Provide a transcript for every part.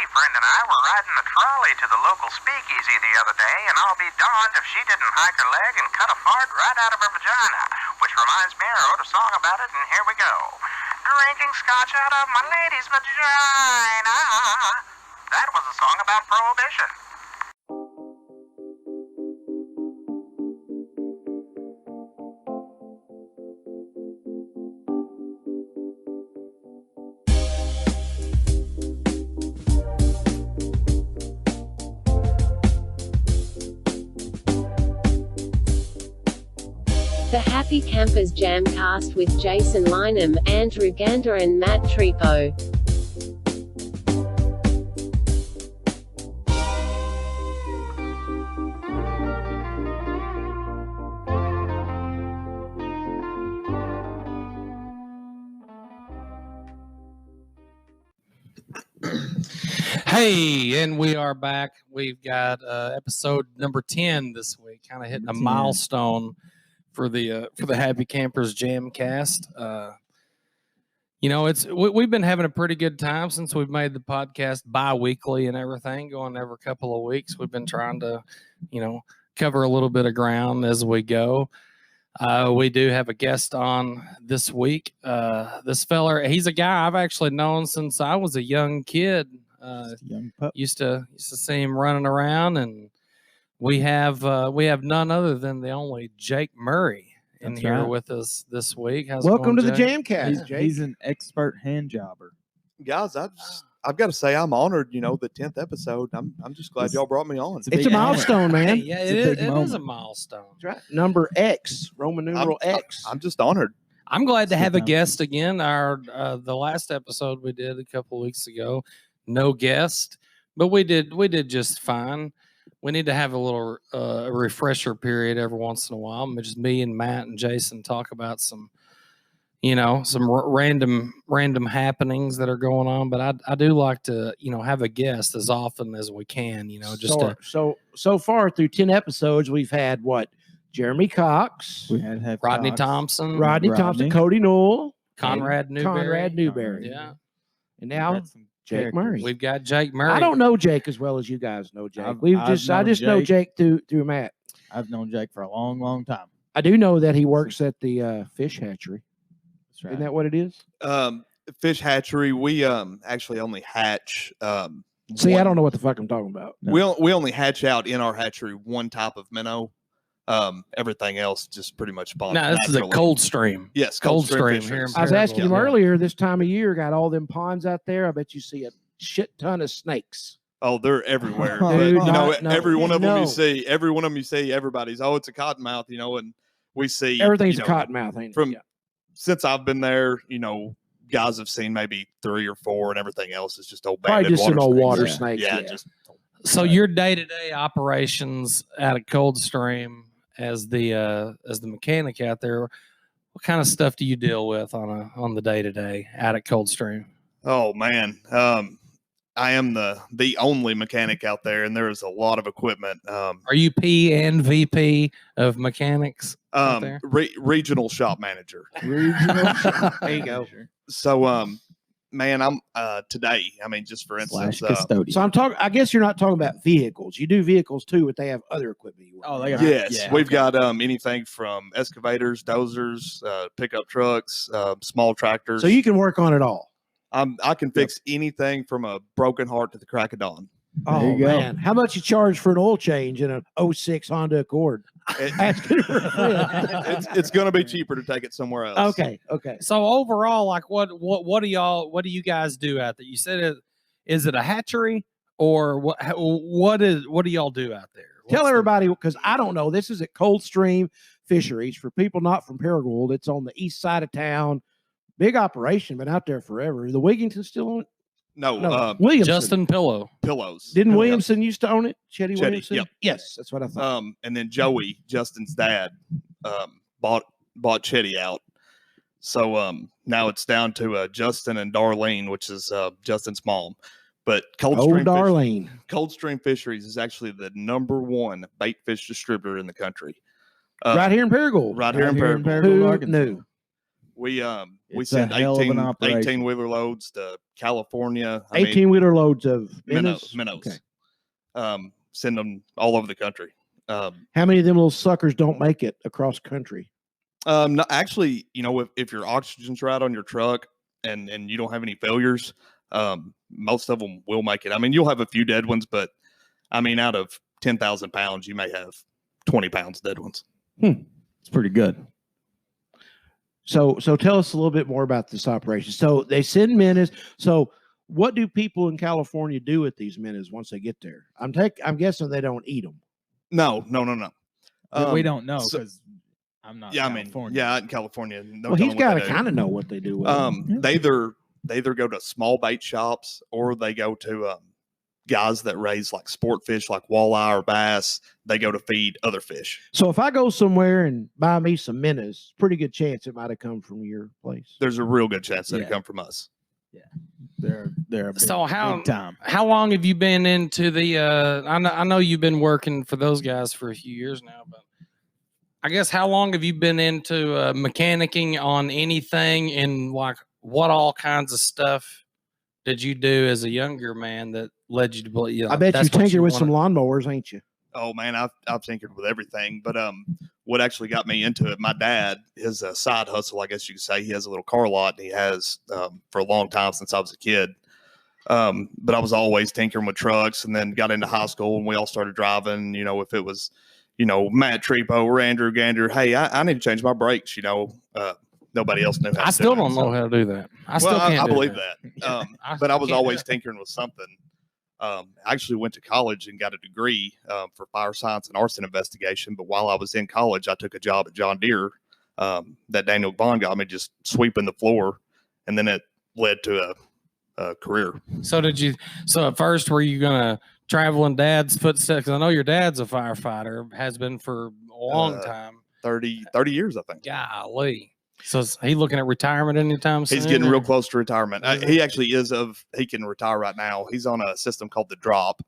lady friend and I were riding the trolley to the local speakeasy the other day, and I'll be darned if she didn't hike her leg and cut a fart right out of her vagina. Which reminds me, I wrote a song about it, and here we go. Drinking scotch out of my lady's vagina. That was a song about prohibition. The Happy Campers JamCast with Jason Lynham, Andrew Gander and Matt Tripo. Hey, and we are back. We've got episode number 10 this week, kind of hitting a milestone for the Happy Campers JamCast. We've been having a pretty good time since we've made the podcast bi-weekly and everything, going every couple of weeks. We've been trying to, cover a little bit of ground as we go. We do have a guest on this week. This feller, he's a guy I've actually known since I was a young kid. Young pup. Used to see him running around, and we have none other than the only Jake Murray in here with us this week. Welcome to the JamCast, Jake. He's an expert hand jobber. Guys, I've got to say I'm honored. The 10th episode. I'm just glad y'all brought me on. It's a milestone, man. Yeah, it is a milestone. That's right. Number X, Roman numeral X. I'm just honored. I'm glad to have a guest again. The last episode we did a couple of weeks ago, no guest, but we did just fine. We need to have a little refresher period every once in a while. Just me and Matt and Jason talk about some random happenings that are going on. But I do like to, have a guest as often as we can, So far through 10 episodes, we've had what? Jeremy Cox. We had Rodney Cox. Thompson. Thompson, Cody Newell. Conrad Newberry. Yeah. And now Jake Murray. We've got Jake Murray. I don't know Jake as well as you guys know Jake. I just know Jake through Matt. I've known Jake for a long, long time. I do know that he works at the fish hatchery. That's right. Isn't that what it is? Fish hatchery. We actually only hatch. I don't know what the fuck I'm talking about. No. We only hatch out in our hatchery one type of minnow. Everything else just pretty much spawns. No, this is a cold stream. Yes, cold stream here. I was asking him earlier. This time of year, got all them ponds out there. I bet you see a shit ton of snakes. Oh, they're everywhere. Dude, every one of them you see. Every one of them you see. Everybody's it's a cottonmouth. And we see everything's a cottonmouth. Ain't it? Since I've been there, guys have seen maybe 3 or 4, and everything else is just old probably banded just an old water snakes. snake. Just. So your day-to-day operations at a Coldstream as the mechanic out there, what kind of stuff do you deal with on the day-to-day out at Coldstream? Oh man, I am the only mechanic out there, and there is a lot of equipment. Are you P and VP of mechanics? Regional shop manager. Regional shop. There you go. So, man, I'm today. I mean, just for instance, custodian. So I'm talking. I guess you're not talking about vehicles. You do vehicles too, but they have other equipment. We've got anything from excavators, dozers, pickup trucks, small tractors. So you can work on it all. I can fix anything from a broken heart to the crack of dawn. Oh man, how much you charge for an oil change in an 06 Honda Accord? It's going to be cheaper to take it somewhere else. Okay. So overall, like what do you guys do out there? You said is it a hatchery or what do y'all do out there? Tell everybody, because I don't know. This is at Coldstream Fisheries. For people not from Paragould, it's on the east side of town. Big operation, been out there forever. Is the Wigington still on it? No, Williamson. Justin Pillows. Didn't Williamson used to own it? Chetty Williamson? Yep. Yes, that's what I thought. And then Joey, Justin's dad, bought Chetty out. So now it's down to Justin and Darlene, which is Justin's mom. But Coldstream Fisheries is actually the #1 bait fish distributor in the country. Right here in Paragould. Right here in Paragould. Who knew? We It's send a hell of an operation. 18-wheeler loads to California. 18-wheeler loads of minnows. Minnows. Okay. Send them all over the country. How many of them little suckers don't make it across country? No, actually, if your oxygen's right on your truck and you don't have any failures, most of them will make it. I mean, you'll have a few dead ones, but I mean, out of 10,000 pounds, you may have 20 pounds dead ones. It's pretty good. So tell us a little bit more about this operation. So they send minnows. So what do people in California do with these minnows once they get there? I'm guessing they don't eat them. No. We don't know so- because I'm not. Yeah, California. out in California. No Well, he's telling what got they to do. kind of know what they do with them. They either go to small bait shops or they go to guys that raise like sport fish, like walleye or bass. They go to feed other fish. So if I go somewhere and buy me some minnows, pretty good chance it might have come from your place. There's a real good chance that it Yeah. come from us. They're a big, So big time. how long have you been into the? I know you've been working for those guys for a few years now, but I guess how long have you been into mechanicking on anything, and like what all kinds of stuff did you do as a younger man that led you to believe? I bet you tinker with some lawnmowers, ain't you? Oh man, I've tinkered with everything. But what actually got me into it? My dad, his side hustle, I guess you could say, he has a little car lot, and he has for a long time since I was a kid. But I was always tinkering with trucks, and then got into high school, and we all started driving. If it was, Matt Trepo or Andrew Gander, hey, I need to change my brakes. Nobody else knew how. I still don't know how to do that. I still can't. I do believe that. that. But I was always tinkering with something. I actually went to college and got a degree for fire science and arson investigation. But while I was in college, I took a job at John Deere that Daniel Bond got me, just sweeping the floor, and then it led to a career. So at first, were you gonna travel in Dad's footsteps? 'Cause I know your dad's a firefighter, has been for a long time. 30 years, I think. Golly. So is he looking at retirement anytime soon? He's getting real or- close to retirement. He actually he can retire right now. He's on a system called the drop.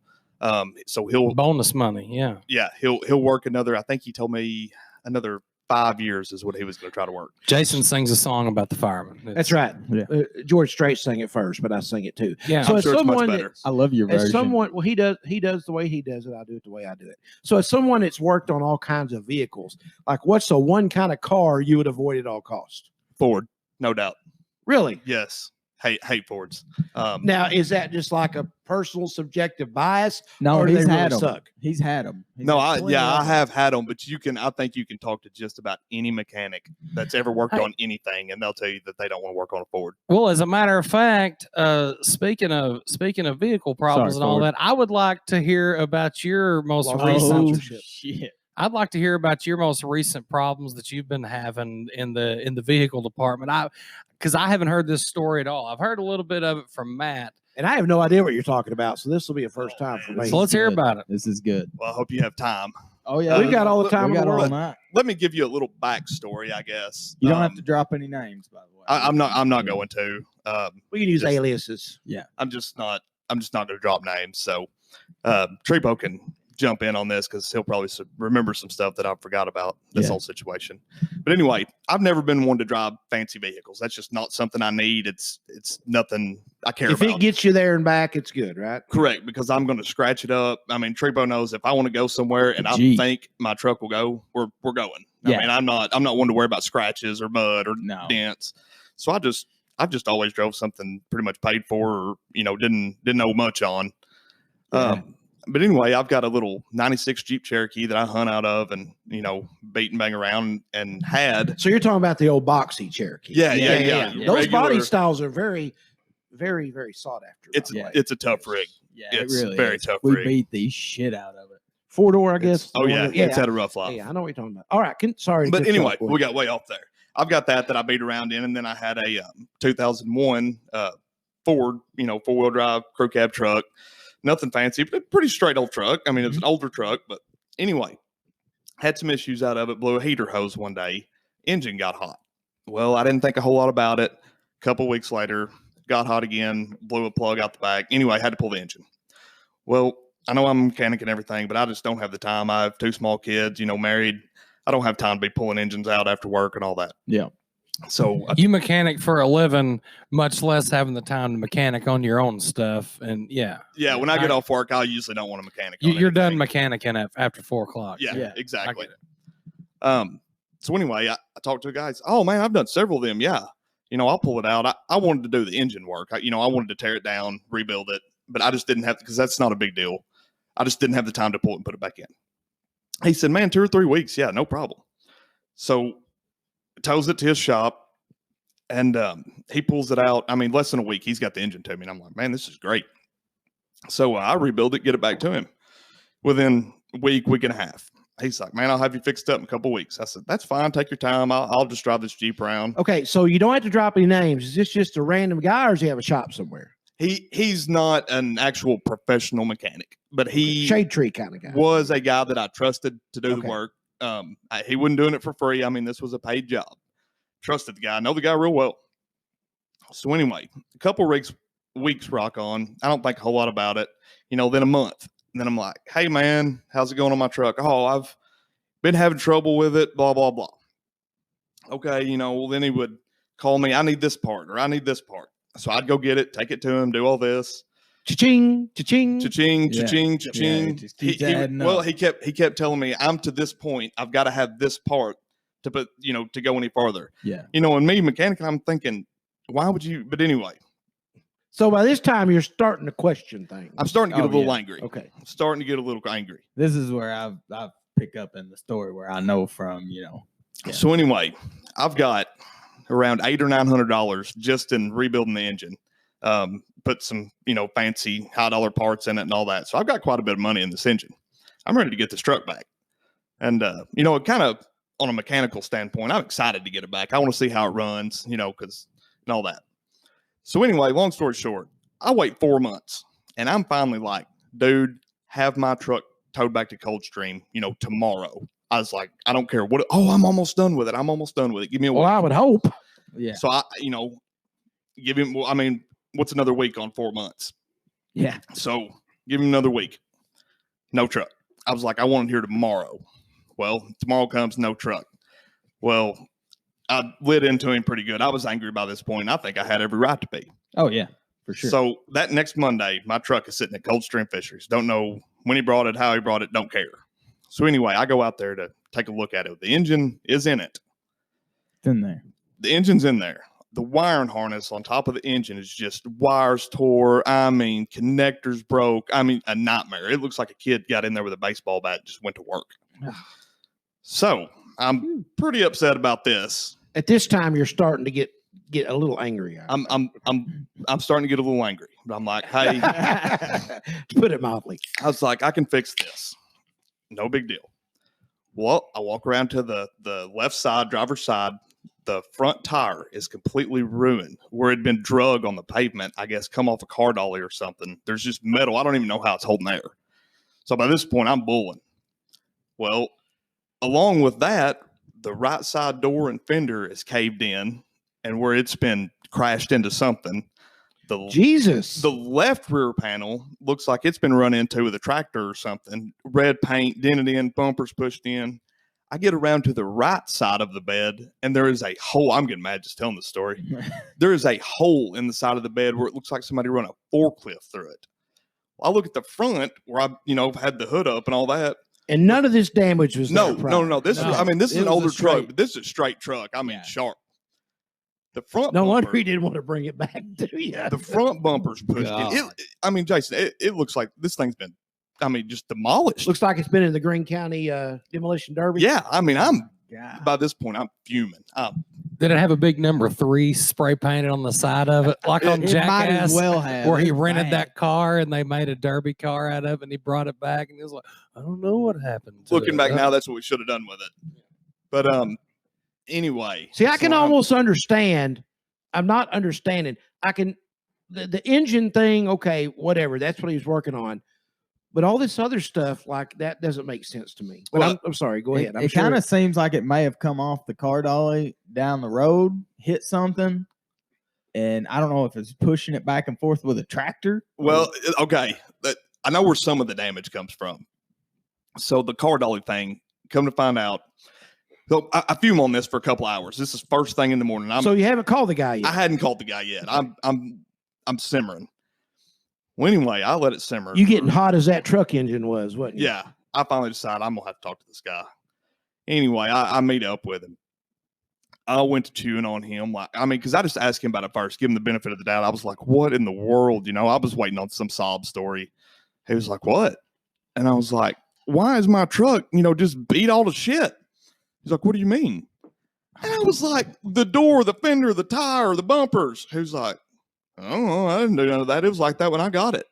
So he'll Bonus money, yeah. he'll work I think he told me another 5 years is what he was going to try to work. Jason sings a song about the firemen. That's right. Yeah. George Strait sang it first, but I sing it too. Yeah. So I'm as sure it's much someone better. I love your version. as someone, well, he does the way he does it. I do it the way I do it. So as someone that's worked on all kinds of vehicles, like what's the one kind of car you would avoid at all costs? Ford, no doubt. Really? Yes. Hate Fords. Now, is that just like a personal subjective bias? No, or do he's they had really them. suck? He's had them. No, I have had them, but I think you can talk to just about any mechanic that's ever worked on anything, and they'll tell you that they don't want to work on a Ford. Well, as a matter of fact, speaking of vehicle problems Sorry, and all Ford. that, I would like to hear about your most Lost recent. sponsorship. Shit. I'd like to hear about your most recent problems that you've been having in the vehicle department. Because I haven't heard this story at all. I've heard a little bit of it from Matt. And I have no idea what you're talking about, so this will be a first time for me. So let's hear good. about it. This is good. Well, I hope you have time. Oh yeah, We've got all the time we in got the all world. night. Let me give you a little backstory, I guess. You don't have to drop any names, by the way. I'm not going to. We can use Just- aliases. I'm just not going to drop names. So Trepo can jump in on this because he'll probably remember some stuff that I forgot about this Yeah. whole situation. But anyway, I've never been one to drive fancy vehicles. That's just not something I need. It's nothing I care If about. it gets you there and back, it's good, right? Correct, because I'm going to scratch it up. I mean, Trepo knows if I want to go somewhere and I Jeep. think my truck will go, we're going. Yeah. I mean, I'm not one to worry about scratches or mud or No. dents. So I've just always drove something pretty much paid for, or didn't know much on. Yeah. But anyway, I've got a little 96 Jeep Cherokee that I hunt out of and, beat and bang around and had. So you're talking about the old boxy Cherokee. Yeah. Those body Regular- styles are very, very, very sought after. by It's the way. it's a tough rig. Yeah, It's it really very is. tough We rig. beat the shit out of it. 4-door, I guess. Oh, yeah. yeah. It's had a rough life. Yeah, I know what you're talking about. All right, sorry. But just anyway, jump we got way off there. I've got that I beat around in, and then I had a 2001 Ford, 4-wheel drive crew cab truck. Nothing fancy, but pretty straight old truck. I mean, it's an older truck, but anyway, had some issues out of it. Blew a heater hose one day. Engine got hot. Well, I didn't think a whole lot about it. A couple weeks later, got hot again. Blew a plug out the back. Anyway, had to pull the engine. Well, I know I'm a mechanic and everything, but I just don't have the time. I have 2 small kids, married. I don't have time to be pulling engines out after work and all that. Yeah. So You mechanic for a living, much less having the time to mechanic on your own stuff. And yeah, when I get off work, I usually don't want to mechanic. on you're done anything. mechanicking after 4 o'clock. Yeah, Yeah, I exactly. get it. So anyway, I talked to the guys. Oh man, I've done several of them. Yeah, I'll pull it out. I wanted to do the engine work. I wanted to tear it down, rebuild it, but I just didn't have, because that's not a big deal. I just didn't have the time to pull it and put it back in. He said, man, 2 or 3 weeks. Yeah, no problem. So tows it to his shop. And he pulls it out. I mean, less than a week, he's got the engine to me. And I'm like, man, this is great. So I rebuild it, get it back to him within a week and a half. He's like, man, I'll have you fixed up in a couple of weeks. I said, that's fine. Take your time. I'll just drive this Jeep around. Okay, so you don't have to drop any names. Is this just a random guy, or does he have a shop somewhere? He's not an actual professional mechanic, but he Shade tree kind of guy. was a guy that I trusted to do Okay. the work. He wasn't doing it for free. I mean, this was a paid job. Trusted the guy. I know the guy real well. So anyway, a couple weeks rock on. I don't think a whole lot about it. Then a month. And then I'm like, hey man, how's it going on my truck? Oh, I've been having trouble with it, blah, blah, blah. Okay, well, then he would call me, I need this part, or I need this part. So I'd go get it, take it to him, do all this. Cha-ching, cha-ching. Cha-ching, Yeah. cha-ching, Yeah, cha-ching. it just keeps adding up. He kept telling me, I'm to this point, I've got to have this part to put, to go any farther. Yeah. And me, mechanic, I'm thinking, why would you? But anyway, So by this time, you're starting to question things. I'm starting to get Oh, a little yeah. angry. Okay. I'm starting to get a little angry. This is where I've pick up in the story where I know from, Yeah. So anyway, I've got around $800 or $900 just in rebuilding the engine. Put some, fancy $high parts in it and all that. So I've got quite a bit of money in this engine. I'm ready to get this truck back. And, it kind of, on a mechanical standpoint, I'm excited to get it back. I want to see how it runs, because and all that. So anyway, long story short, I wait 4 months and I'm finally like, dude, have my truck towed back to Coldstream, tomorrow. I was like, I don't care what. I'm almost done with it. I'm almost done with it. Give me a week. Well, I would hope. Yeah. So I, give him, what's another week on 4 months? Yeah. So give him another week. No truck. I was like, I want it here tomorrow. Well, tomorrow comes, no truck. Well, I lit into him pretty good. I was angry by this point. I think I had every right to be. Oh yeah, for sure. So that next Monday, my truck is sitting at Coldstream Fisheries. Don't know when he brought it, how he brought it, don't care. So anyway, I go out there to take a look at it. The engine is in it. It's in there. The engine's in there. The wiring harness on top of the engine is just wires tore. Connectors broke. A nightmare. It looks like a kid got in there with a baseball bat and just went to work. So I'm pretty upset about this. At this time, you're starting to get a little angry. I'm starting to get a little angry. But I'm like, hey, To put it mildly. I was like, I can fix this. No big deal. Well, I walk around to the left side, driver's side. The front tire is completely ruined where it had been drug on the pavement, I guess, come off a car dolly or something. There's just metal. I don't even know how it's holding air. So by this point, I'm bulling. Well, along with that, the right side door and fender is caved in, and where it's been crashed into something. Jesus. The left rear panel looks like it's been run into with a tractor or something. Red paint, dented in, bumpers pushed in. I get around to the right side of the bed, and there is a hole. I'm getting mad just telling the story. There is a hole in the side of the bed where it looks like somebody run a forklift through it. Well, I look at the front where I, had the hood up and all that. And none of this damage was No. This No. is, this is It an was a older truck, straight- but this is a straight truck. Yeah. Sharp. The front No wonder bumper, he didn't want to bring it back to you. the front bumper's pushed in. Jason, it looks like this thing's been, just demolished. Looks like it's been in the Greene County Demolition Derby. Yeah, I'm God. by this point, I'm fuming. Did it have a big number 3 spray painted on the side of it, like on It might as JamCast, well have. where he It's rented bad. that car and they made a derby car out of it and he brought it back and he was like, I don't know what happened. To Looking it. back now, that's what we should have done with it. But anyway. See, I can so I'm- almost understand. I'm not understanding. I can, the engine thing, okay, whatever. That's what he was working on. But all this other stuff, like that, doesn't make sense to me. But Well, I'm sorry. Go ahead. I'm It sure kind of seems like it may have come off the car dolly down the road, hit something, and I don't know if it's pushing it back and forth with a tractor. Well, okay. I know where some of the damage comes from. So the car dolly thing, come to find out, So I fume on this for a couple hours. This is first thing in the morning. So you haven't called the guy I yet? hadn't called the guy yet. I'm simmering. Well, anyway, I let it simmer. You getting hot as that truck engine was, wasn't you? Yeah. I finally decided I'm gonna have to talk to this guy. Anyway, I meet up with him. I went to chewing on him. Because I just asked him about it first, give him the benefit of the doubt. I was like, what in the world? I was waiting on some sob story. He was like, what? And I was like, why is my truck, just beat all the shit? He's like, what do you mean? And I was like, the door, the fender, the tire, the bumpers. He was like, I don't know. I didn't do none of that. It was like that when I got it.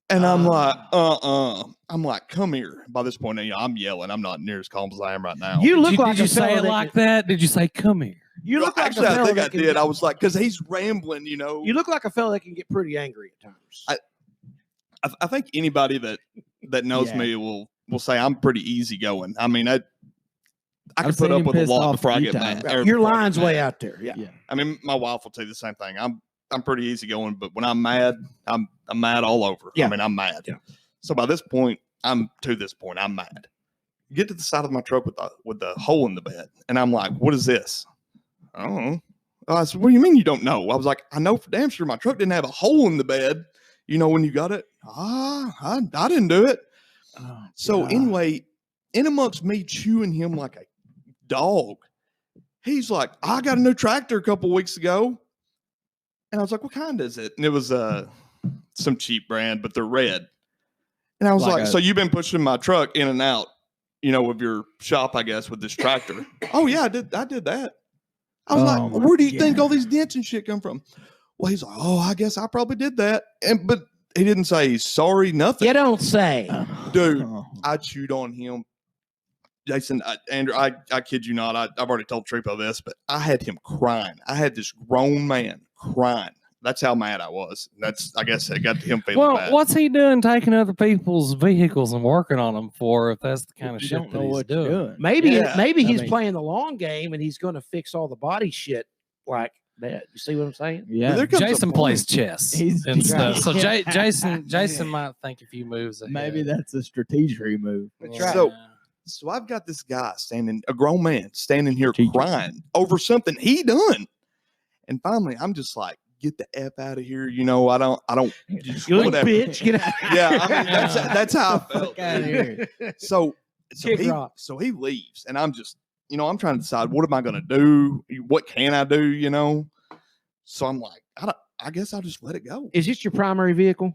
And I'm like, I'm like, come here. By this point, I'm yelling. I'm not near as calm as I am right now. You look like did you say it like that? Did you say, come here? You look like Actually, a I fella think I that can did. get- I was like, because he's rambling, You look like a fella that can get pretty angry at times. I think anybody that knows Yeah. me will say I'm pretty easygoing. I mean, I can I've put seen up him with a pissed lot off before a I few get mad. times. or Your before I get line's way mad. out there. Yeah. Yeah. I mean, my wife will tell you the same thing. I'm pretty easygoing, but when I'm mad, I'm mad all over. Yeah. I mean, I'm mad. Yeah. So by this point, I'm mad. Get to the side of my truck with the hole in the bed, and I'm like, "What is this?" I don't know. I said, "What do you mean you don't know?" I was like, "I know for damn sure my truck didn't have a hole in the bed. When you got it, I didn't do it." Oh, So God. anyway, in amongst me chewing him like a dog, he's like, I got a new tractor a couple weeks ago. And I was like, what kind is it? And it was some cheap brand, but they're red. And I was like, so you've been pushing my truck in and out, of your shop, I guess, with this tractor. Oh, yeah, I did that. I was like, where do you think all these dents and shit come from? Well, he's like, oh, I guess I probably did that. But he didn't say he's sorry, nothing. You don't say. Dude, I chewed on him. Jason, Andrew, I kid you not. I've already told Tripo this, but I had him crying. I had this grown man crying. That's how mad I was. I guess it got to him feeling bad. What's he doing taking other people's vehicles and working on them for if that's the kind of You shit don't that know he's what doing? you're doing. Maybe Yeah. he's mean- playing the long game and he's going to fix all the body shit like that. You see what I'm saying? Yeah. There comes a Jason point- plays chess He's and stuff. So right. Jason might think a few moves ahead. Maybe that's a strategic move. That's Yeah. right. So I've got this guy a grown man standing here Strategic. crying over something he done. And finally, I'm just like, get the F out of here. I don't You little whatever. bitch. Get out. Yeah, I mean, that's how I felt. Fuck outta here. So Kick rock. he leaves, and I'm just, I'm trying to decide what am I going to do? What can I do? So I'm like, I guess I'll just let it go. Is this your primary vehicle?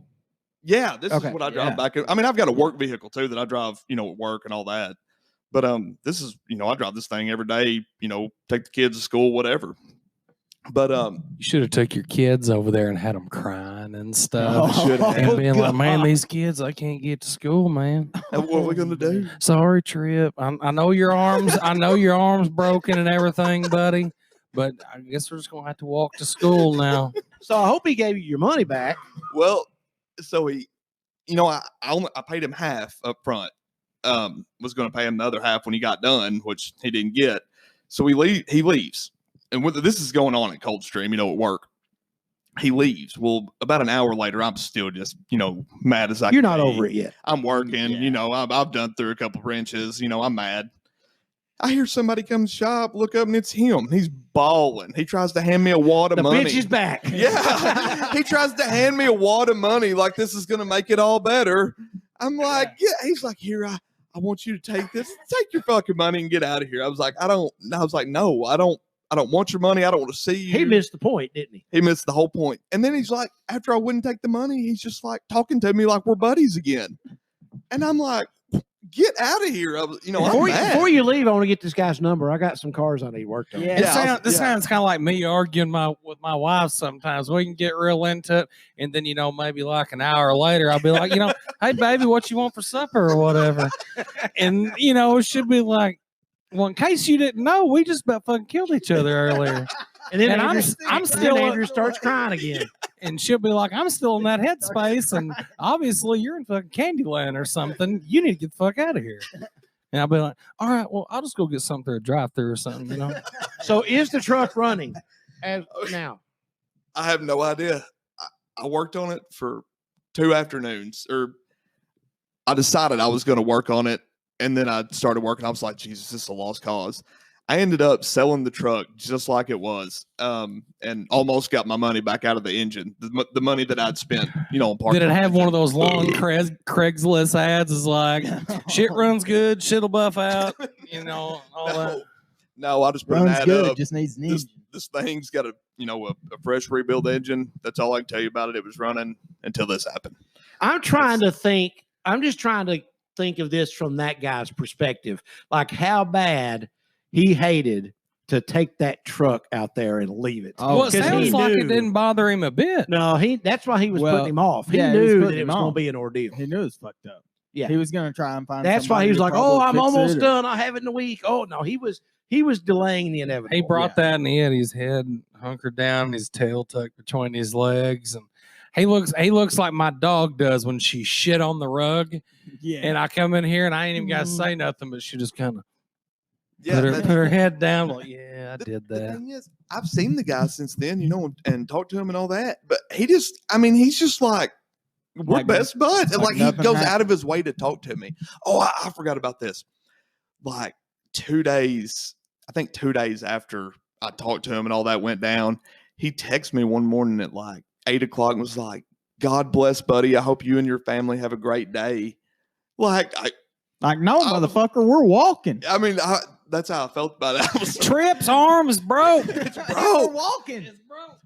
Yeah, this Okay, is what I drive yeah. back. I mean, I've got a work vehicle too that I drive, at work and all that. But this is, I drive this thing every day. Take the kids to school, whatever. But You should have took your kids over there and had them crying and stuff. Oh, And being like, man, God. these kids, I can't get to school, man. what are we gonna do? Sorry, Trip. I know your arms broken and everything, buddy. But I guess we're just gonna have to walk to school now. So I hope he gave you your money back. Well, so he, I paid him half up front. Was going to pay him the other half when he got done, which he didn't get. So he leaves, and this is going on at Coldstream, at work. He leaves. Well, about an hour later, I'm still just, mad as I. You're can not be. over it yet. I'm working. Yeah. I've done through a couple wrenches. I'm mad. I hear somebody come to the shop, look up, and it's him. He's bawling. He tries to hand me a wad of The money. bitch is back. Yeah. He tries to hand me a wad of money like this is going to make it all better. I'm like, yeah. He's like, here, I want you to take this. Take your fucking money and get out of here. I was like, no, I don't want your money. I don't want to see you. He missed the point, didn't he? He missed the whole point. And then he's like, after I wouldn't take the money, he's just like talking to me like we're buddies again. And I'm like, get out of here. I'm mad. Before you leave, I want to get this guy's number. I got some cars I need worked on. Yeah. This sounds kind of like me arguing with my wife sometimes. We can get real into it, and then maybe like an hour later, I'll be like, hey baby, what you want for supper or whatever, and it should be like, well, in case you didn't know, we just about fucking killed each other earlier, And then And Andrew, I'm then still- Andrew starts crying again. and she'll be like, I'm still in that headspace, and obviously you're in fucking Candyland or something. You need to get the fuck out of here. And I'll be like, all right, well, I'll just go get something through a drive-through or something, So is the truck running as now? I have no idea. I worked on it for 2 afternoons, or I decided I was going to work on it And then I started working. I was like, Jesus, this is a lost cause. I ended up selling the truck just like it was, and almost got my money back out of the engine. The money that I'd spent, on parts. Did it have one of those long Craigslist ads? Is like, shit runs good, shit'll buff out, all that. No, I just put an Runs ad good, up. just needs an engine. This thing's got a fresh rebuild engine. That's all I can tell you about it. It was running until this happened. I'm just trying to think of this from that guy's perspective. Like how bad he hated to take that truck out there and leave it. Well, it sounds like it didn't bother him a bit. No, that's why he was putting him off. He yeah, knew that it was going to be an ordeal. He knew it was fucked up. Yeah. He was going to try and find That's why he was like, oh, I'm almost done. I'll have it in a week. Oh, no, he was delaying the inevitable. He brought that and he had his head hunkered down and his tail tucked between his legs. And he looks like my dog does when she shit on the rug. Yeah. And I come in here and I ain't even got to say nothing, but she just kind of Yeah, put her head down. Like, yeah, I did The that. thing is, I've seen the guy since then, and talked to him and all that. But he's just like, we're best buds. And like he goes out of his way to talk to me. Oh, I forgot about this. Like 2 days, I think 2 days after I talked to him and all that went down, he texted me one morning at like 8 o'clock and was like, God bless, buddy. I hope you and your family have a great day. Like, no, motherfucker, we're walking. I mean, that's how I felt about it. I was Tripp's arm is broke. We're walking. It's broke.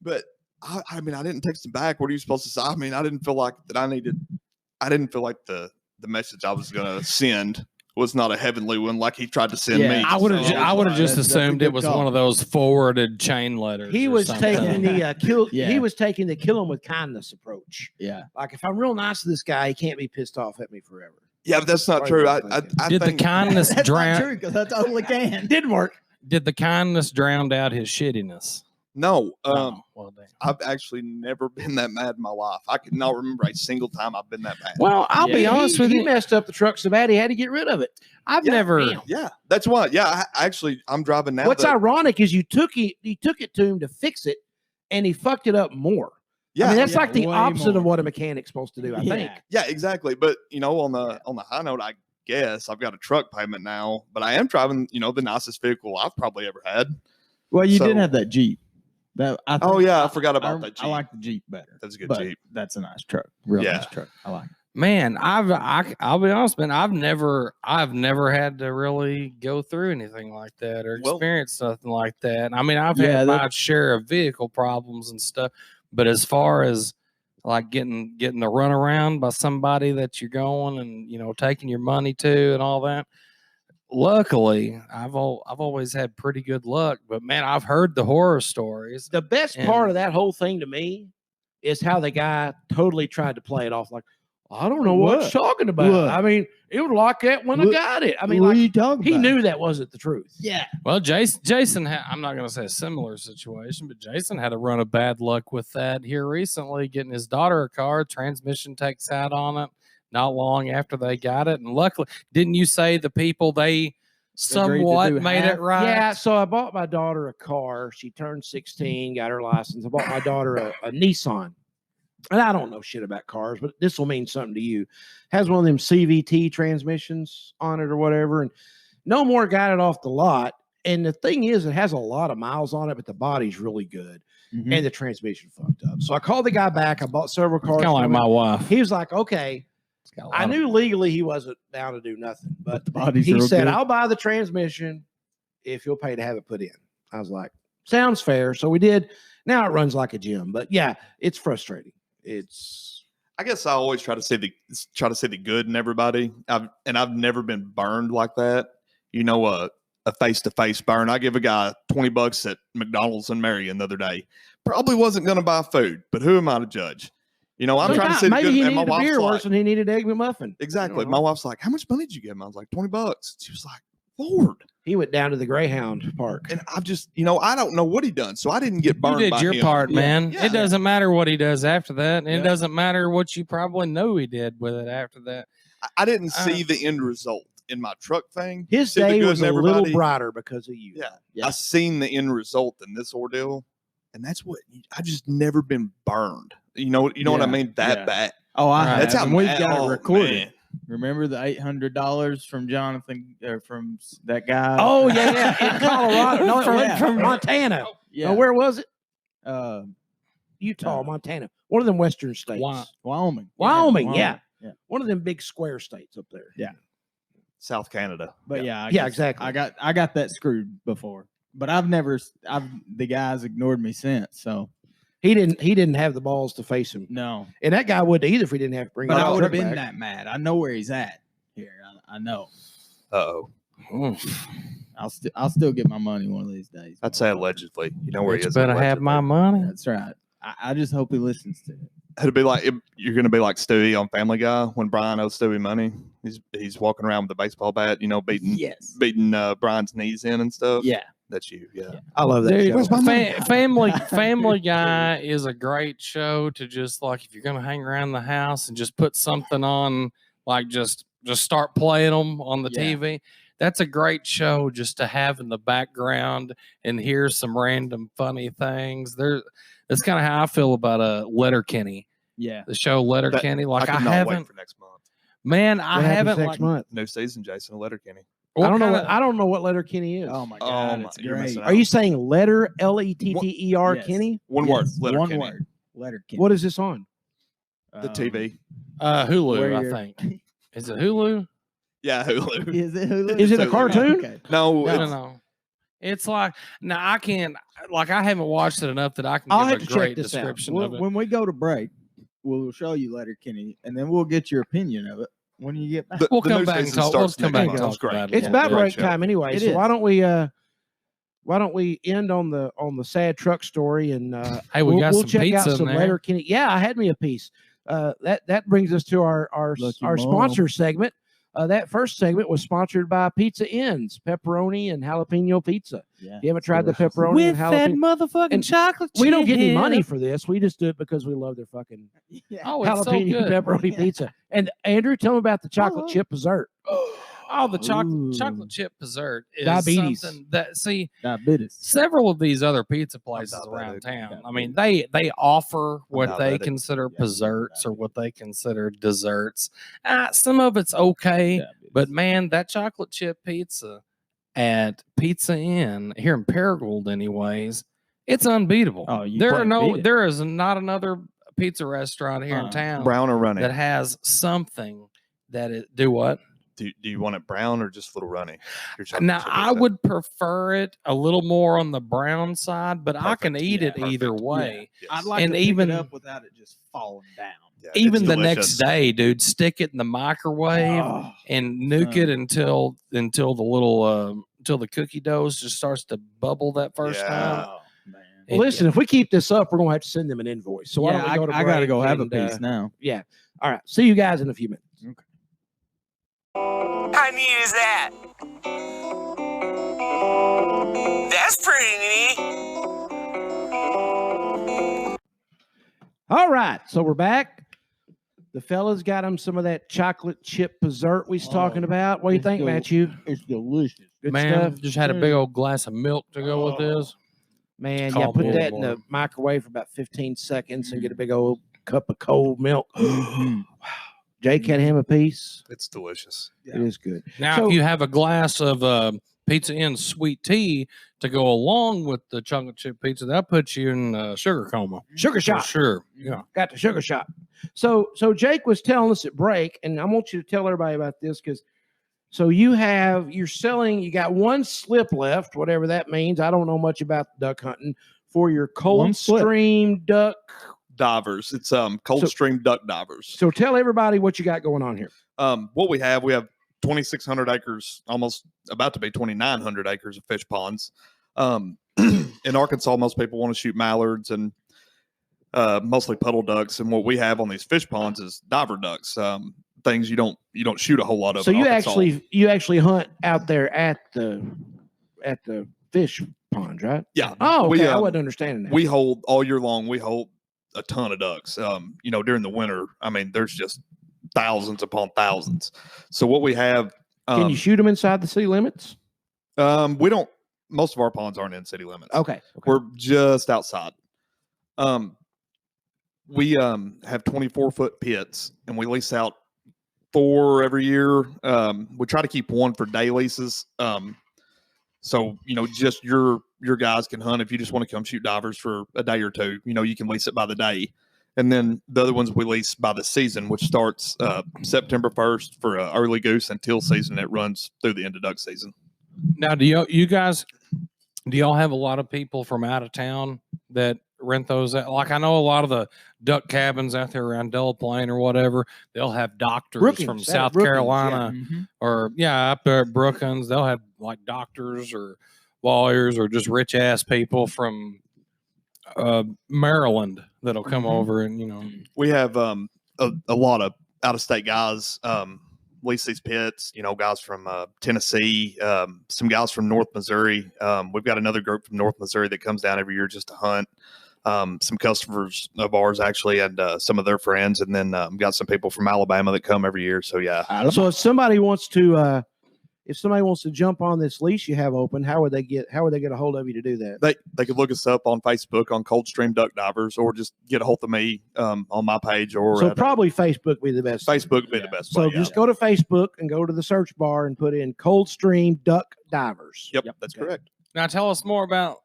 But I mean, I didn't text him back. What are you supposed to say? I mean, I didn't feel like that. I didn't feel like the message I was gonna send was not a heavenly one, like he tried to send me. I would have just that's assumed a it good was call. one of those forwarded chain letters. He or was something. taking the kill. Yeah. He was taking the kill him with kindness approach. Yeah. Like if I'm real nice to this guy, he can't be pissed off at me forever. Yeah, but that's not true. I Did think the kindness That's not drown? true because I totally can. Didn't work. Did the kindness drown out his shittiness? no. Oh, well, damn. I've actually never been that mad in my life. I can not remember a single time I've been that mad. Well, I'll be honest with He you. messed up the truck so bad he had to get rid of it. I've Yeah, never. damn. Yeah, that's why. Yeah, I'm driving now. What's ironic is you took it to him to fix it, and he fucked it up more. Yeah, I mean, that's yeah, like the way opposite more. of what a mechanic's supposed to do. I think. yeah, exactly. But on the high note, I guess I've got a truck payment now, but I am driving, the nicest vehicle I've probably ever had. Well, you So- did have that Jeep. I forgot about that Jeep. I like the Jeep better. That's a good but Jeep. That's a nice truck. Real Yeah. nice truck. I like it. Man, I'll be honest, man. I've never had to really go through anything like that or Well- experience something like that. I mean, I've Yeah, had my that- share of vehicle problems and stuff, but as far as like getting the run around by somebody that you're going and taking your money to and all that. Luckily, I've always had pretty good luck, but man, I've heard the horror stories. The best part of that whole thing to me is how the guy totally tried to play it off like, I don't know what you're talking about. What? I mean, it was like that when I What? got it. I mean, what are like, you talking he about? knew that wasn't the truth. Yeah. Well, Jason I'm not going to say a similar situation, but Jason had a run of bad luck with that here recently, getting his daughter a car, transmission takes out on it not long after they got it. And luckily, didn't you say the people they somewhat do made half? it right? Yeah, so I bought my daughter a car. She turned 16, got her license. I bought my daughter a Nissan. And I don't know shit about cars, but this will mean something to you. Has one of them CVT transmissions on it or whatever. And no more got it off the lot. And the thing is, it has a lot of miles on it, but the body's really good. Mhm. And the transmission fucked up. So I called the guy back. I bought several cars. Kind of like from him. my wife. He was like, okay. It's got a lot I of- knew legally he wasn't down to do nothing, but the body's he real said, good. I'll buy the transmission if you'll pay to have it put in. I was like, sounds fair. So we did. Now it runs like a gym, but yeah, it's frustrating. I guess I always try to see the good in everybody. I've never been burned like that. A face-to-face burn. I give a guy $20 at McDonald's in Marion the other day. Probably wasn't going to buy food, but who am I to judge? I'm trying to see the maybe good. he And my needed a wife's beer like, worse than he needed egg McMuffin. exactly. You know. My wife's like, how much money did you give him? I was like, $20. She was like, Lord. He went down to the Greyhound Park. And I've just, I don't know what he done. So I didn't get You burned did by your him. part, Yeah. man. Yeah. It doesn't matter what he does after that. And Yeah. it doesn't matter what you probably know he did with it after that. I didn't see the end result in my truck thing. His See the day good was in a little everybody. brighter because of you. Yeah. Yeah. I seen the end result in this ordeal. And that's what I just never been burned. You know what I Yeah. mean? That Yeah. bad. Oh, I Right. have. That's how and we've mad- got oh, it recorded. man. Remember the $800 from Jonathan or from that guy? Oh yeah, in Colorado. No, it wasn't Yeah. from Montana. Yeah. No, where was it? Utah, No. Montana. One of them western states. Wyoming. Wyoming, yeah. Yeah. One of them big square states up there. Yeah. South Canada. But yeah, exactly. I got that screwed before, but the guy's ignored me since. So He didn't have the balls to face him. no, And that guy wouldn't either if we didn't have to bring but his I would have truck been back. that mad. I know where he's at here. I know. Uh-oh. I'll still get my money one of these days. I'd say allegedly. You know where he Bitch is. better have my money. That's right. I just hope he listens to it. It'd be like you're gonna be like Stewie on Family Guy when Brian owes Stewie money. He's walking around with a baseball bat, beating Brian's knees in and stuff. Yeah. That's you. Yeah. I love that Dude, show. Family Guy is a great show to just like if you're gonna hang around the house and just put something on, like just start playing them on the Yeah. TV. That's a great show just to have in the background and hear some random funny things. That's kind of how I feel about Letterkenny, Yeah. the show Letterkenny. Like I cannot wait haven't, for next month. man, I What happens haven't next like. month. New season, Jason Letterkenny. I don't know what letter Kenny is. Oh my Oh God, my- it's you're great. missing out. Are you saying letter Letteter Yes. Kenny? One Yes, word. Letterkenny. One word. Letterkenny. What is this on? The TV. Hulu, Where I you're- think. Is it Hulu? Yeah, Hulu. Is it Hulu? Is it a Hulu. cartoon? Okay. No, No, it's- no. It's like now I can't like I haven't watched it enough that I can I'll give have a to check great this out. description of it. When we go to break, we'll show you Letterkenny, and then we'll get your opinion of it when you get back. We'll the come new back and season talk. We'll starts come next back and month. talk It's great. about it. It's a about little bit. break show. time anyway. It So is. why don't we end on the sad truck story and Hey, we got we'll some check pizza out in some there. letter Kenny. Yeah, I had me a piece. That brings us to our Lucky mom. sponsor segment. That first segment was sponsored by Pizza Inns, pepperoni and jalapeno pizza. Yeah. If you haven't tried the delicious. pepperoni and jalapeno, motherfucking And chocolate we don't get any chip. money for this. We just do it because we love their fucking Yeah. Oh, it's so jalapeno good. pepperoni pizza. And Andrew, tell them about the chocolate Oh. chip dessert. Oh, the Ooh. chocolate chip dessert is Diabetes. something that Diabetes. several of these other pizza places diabetic. around town. I Diabetic. mean, they offer what they diabetic. consider Yeah, desserts or diabetic. what they consider desserts. Some of it's okay, Diabetes. but man, that chocolate chip pizza at Pizza Inn here in Paragould, anyways, it's unbeatable. Oh, you there can't beat it. there is not another pizza restaurant here in Uh-uh. town brown or runny? that has something that it do what. Do you want it brown or just a little runny? Your chocolate Now chip I pizza? would prefer it a little more on the brown side, but I can Perfect. eat Yeah, it either perfect. way. Yes. I'd like And to pick even- it up without it just falling down. Yeah, Even it's the next delicious. day, dude, stick it in the microwave Oh, and nuke it until the little until the cookie dough just starts to bubble that first Yeah. time. oh, man. It- Listen, if we keep this up, we're gonna have to send them an invoice. So why Yeah, don't we go to I gotta break go have a and, piece now. Yeah. All right. See you guys in a few minutes. How neat is that? That's pretty neat. All right. So we're back. The fellas got them some of that chocolate chip dessert we was talking about. What do you it's think, del- Matthew? It's delicious. Good Man, stuff. just had a big old glass of milk to go with this. Man, Oh, yeah, put boy, that in boy. the microwave for about 15 seconds and get a big old cup of cold milk. Mhm. Jake had him a piece. It's delicious. It is good. Now, So- if you have a glass of Pizza Inn sweet tea to go along with the chocolate chip pizza, that puts you in sugar coma. Sugar For shot. sure. Yeah. Got the sugar shot. So Jake was telling us at break, and I want you to tell everybody about this because so you're selling, you got one slip left, whatever that means. I don't know much about duck hunting for your One cold slip. stream duck. Divers. It's cold So- stream duck divers. So tell everybody what you got going on here. What we have 2,600 acres, almost about to be 2,900 acres of fish ponds. In Arkansas, most people want to shoot mallards and mostly puddle ducks. And what we have on these fish ponds is diver ducks. Things you don't shoot a whole lot of. So in you Arkansas. actually hunt out there at the fish ponds, right? Yeah. Oh, We, okay. I um, wasn't understanding that. We hold all year long. We hold a ton of ducks. During the winter, I mean, there's just thousands upon thousands. So what we have, Can you shoot them inside the city limits? we don't. Most of our ponds aren't in city limits. Okay. We're just outside. We have 24-foot pits, and we lease out 4 every year. We try to keep 1 for day leases. So, just your guys can hunt if you just want to come shoot divers for a day or two. You can lease it by the day. And then the other ones we lease by the season, which starts September 1st for early goose and teal season. It runs through the end of duck season. Now, do y'all have a lot of people from out of town that rent those out? Like, I know a lot of the duck cabins out there around Delaplane or whatever, they'll have doctors Brookings, from that South Brookings, Carolina or up there at Brookings. They'll have like doctors or lawyers or just rich ass people from Maryland that'll come over and We have a lot of out of state guys lease these pits. Guys from Tennessee, some guys from North Missouri. We've got another group from North Missouri that comes down every year just to hunt. Some customers of ours actually, and some of their friends, and then got some people from Alabama that come every year. So yeah. So if somebody wants to jump on this lease you have open, how would they get a hold of you to do that? They could look us up on Facebook on Coldstream Duck Divers, or just get a hold of me on my page. Or so probably Facebook would be the best. Facebook would be the best. So way, just go to Facebook and go to the search bar and put in Coldstream Duck Divers. Yep, that's correct. Now tell us more about,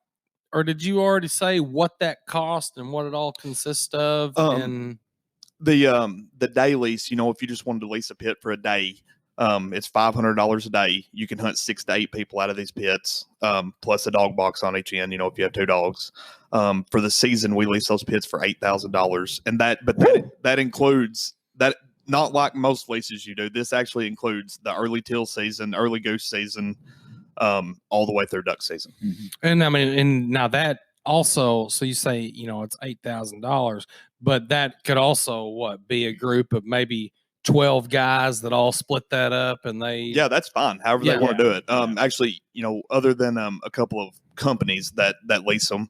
or did you already say what that cost and what it all consists of? And the day lease, if you just wanted to lease a pit for a day, it's $500 a day. You can hunt 6 to 8 people out of these pits, plus a dog box on each end. If you have 2 dogs, for the season, we lease those pits for $8,000, and that includes that. Not like most leases you do. This actually includes the early teal season, early goose season, all the way through duck season. And I mean, and now that also, so you say it's $8,000, but that could also be a group of maybe 12 guys that all split that up, and yeah, that's fine. However they want to do it. Actually, other than a couple of companies that lease them,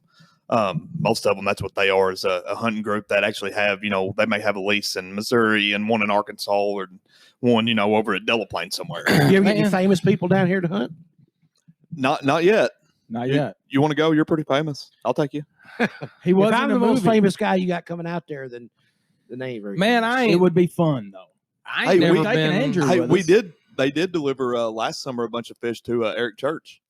most of them, that's what they are, is a hunting group that actually have, they may have a lease in Missouri and one in Arkansas, or one, over at Delaplane somewhere. You ever get any famous people down here to hunt? Not yet. Not yet. You want to go? You're pretty famous. I'll take you. He was. If I'm the most famous guy you got coming out there, then the name. Man, it would be fun though. I ain't never been. Andrew we did. They did deliver last summer a bunch of fish to Eric Church.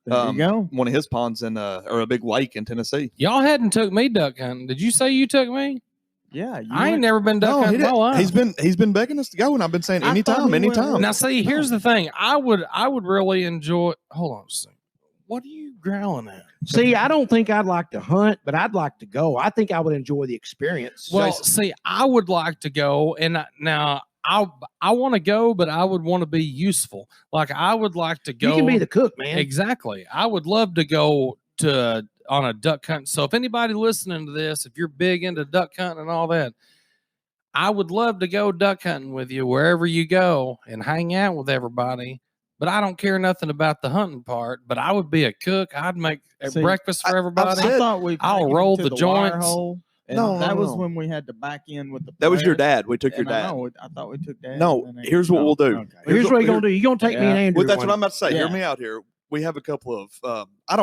There you go. One of his ponds in or a big lake in Tennessee. Y'all hadn't took me duck hunting. Did you say you took me? Yeah, I ain't never been duck hunting in my life. He's been begging us to go, and I've been saying anytime. Now, see, here's the thing. I would really enjoy. Hold on a second. What are you growling at? See, I don't think I'd like to hunt, but I'd like to go. I think I would enjoy the experience. Well, see, I would like to go, and now I want to go, but I would want to be useful. Like, I would like to go. You can be the cook, man. Exactly. I would love to go on a duck hunt. So if anybody listening to this, if you're big into duck hunting and all that, I would love to go duck hunting with you wherever you go and hang out with everybody. But I don't care nothing about the hunting part. But I would be a cook. I'd make breakfast for everybody. I thought I'll roll the joints. That was when we had to back in with the. That was your dad. We took your dad. I thought we took dad. No, here's what we'll do. Okay. Here's what you're gonna do. You're gonna take me and Andrew. Well, that's what I'm about to say. Hear me out here. We have a couple of. I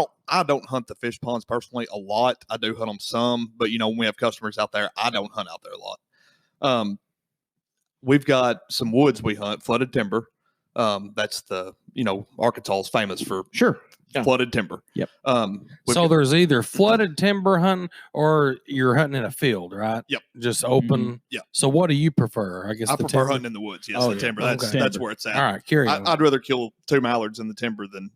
don't hunt the fish ponds personally a lot. I do hunt them some, but when we have customers out there, I don't hunt out there a lot. We've got some woods we hunt, flooded timber. That's the Arkansas is famous for flooded timber. Yep. So there's either flooded timber hunting or you're hunting in a field, right? Yep. Just open. Yeah. So what do you prefer? I guess I prefer hunting in the woods. Yes, the timber. That's where it's at. All right, curious. I'd rather kill 2 mallards in the timber than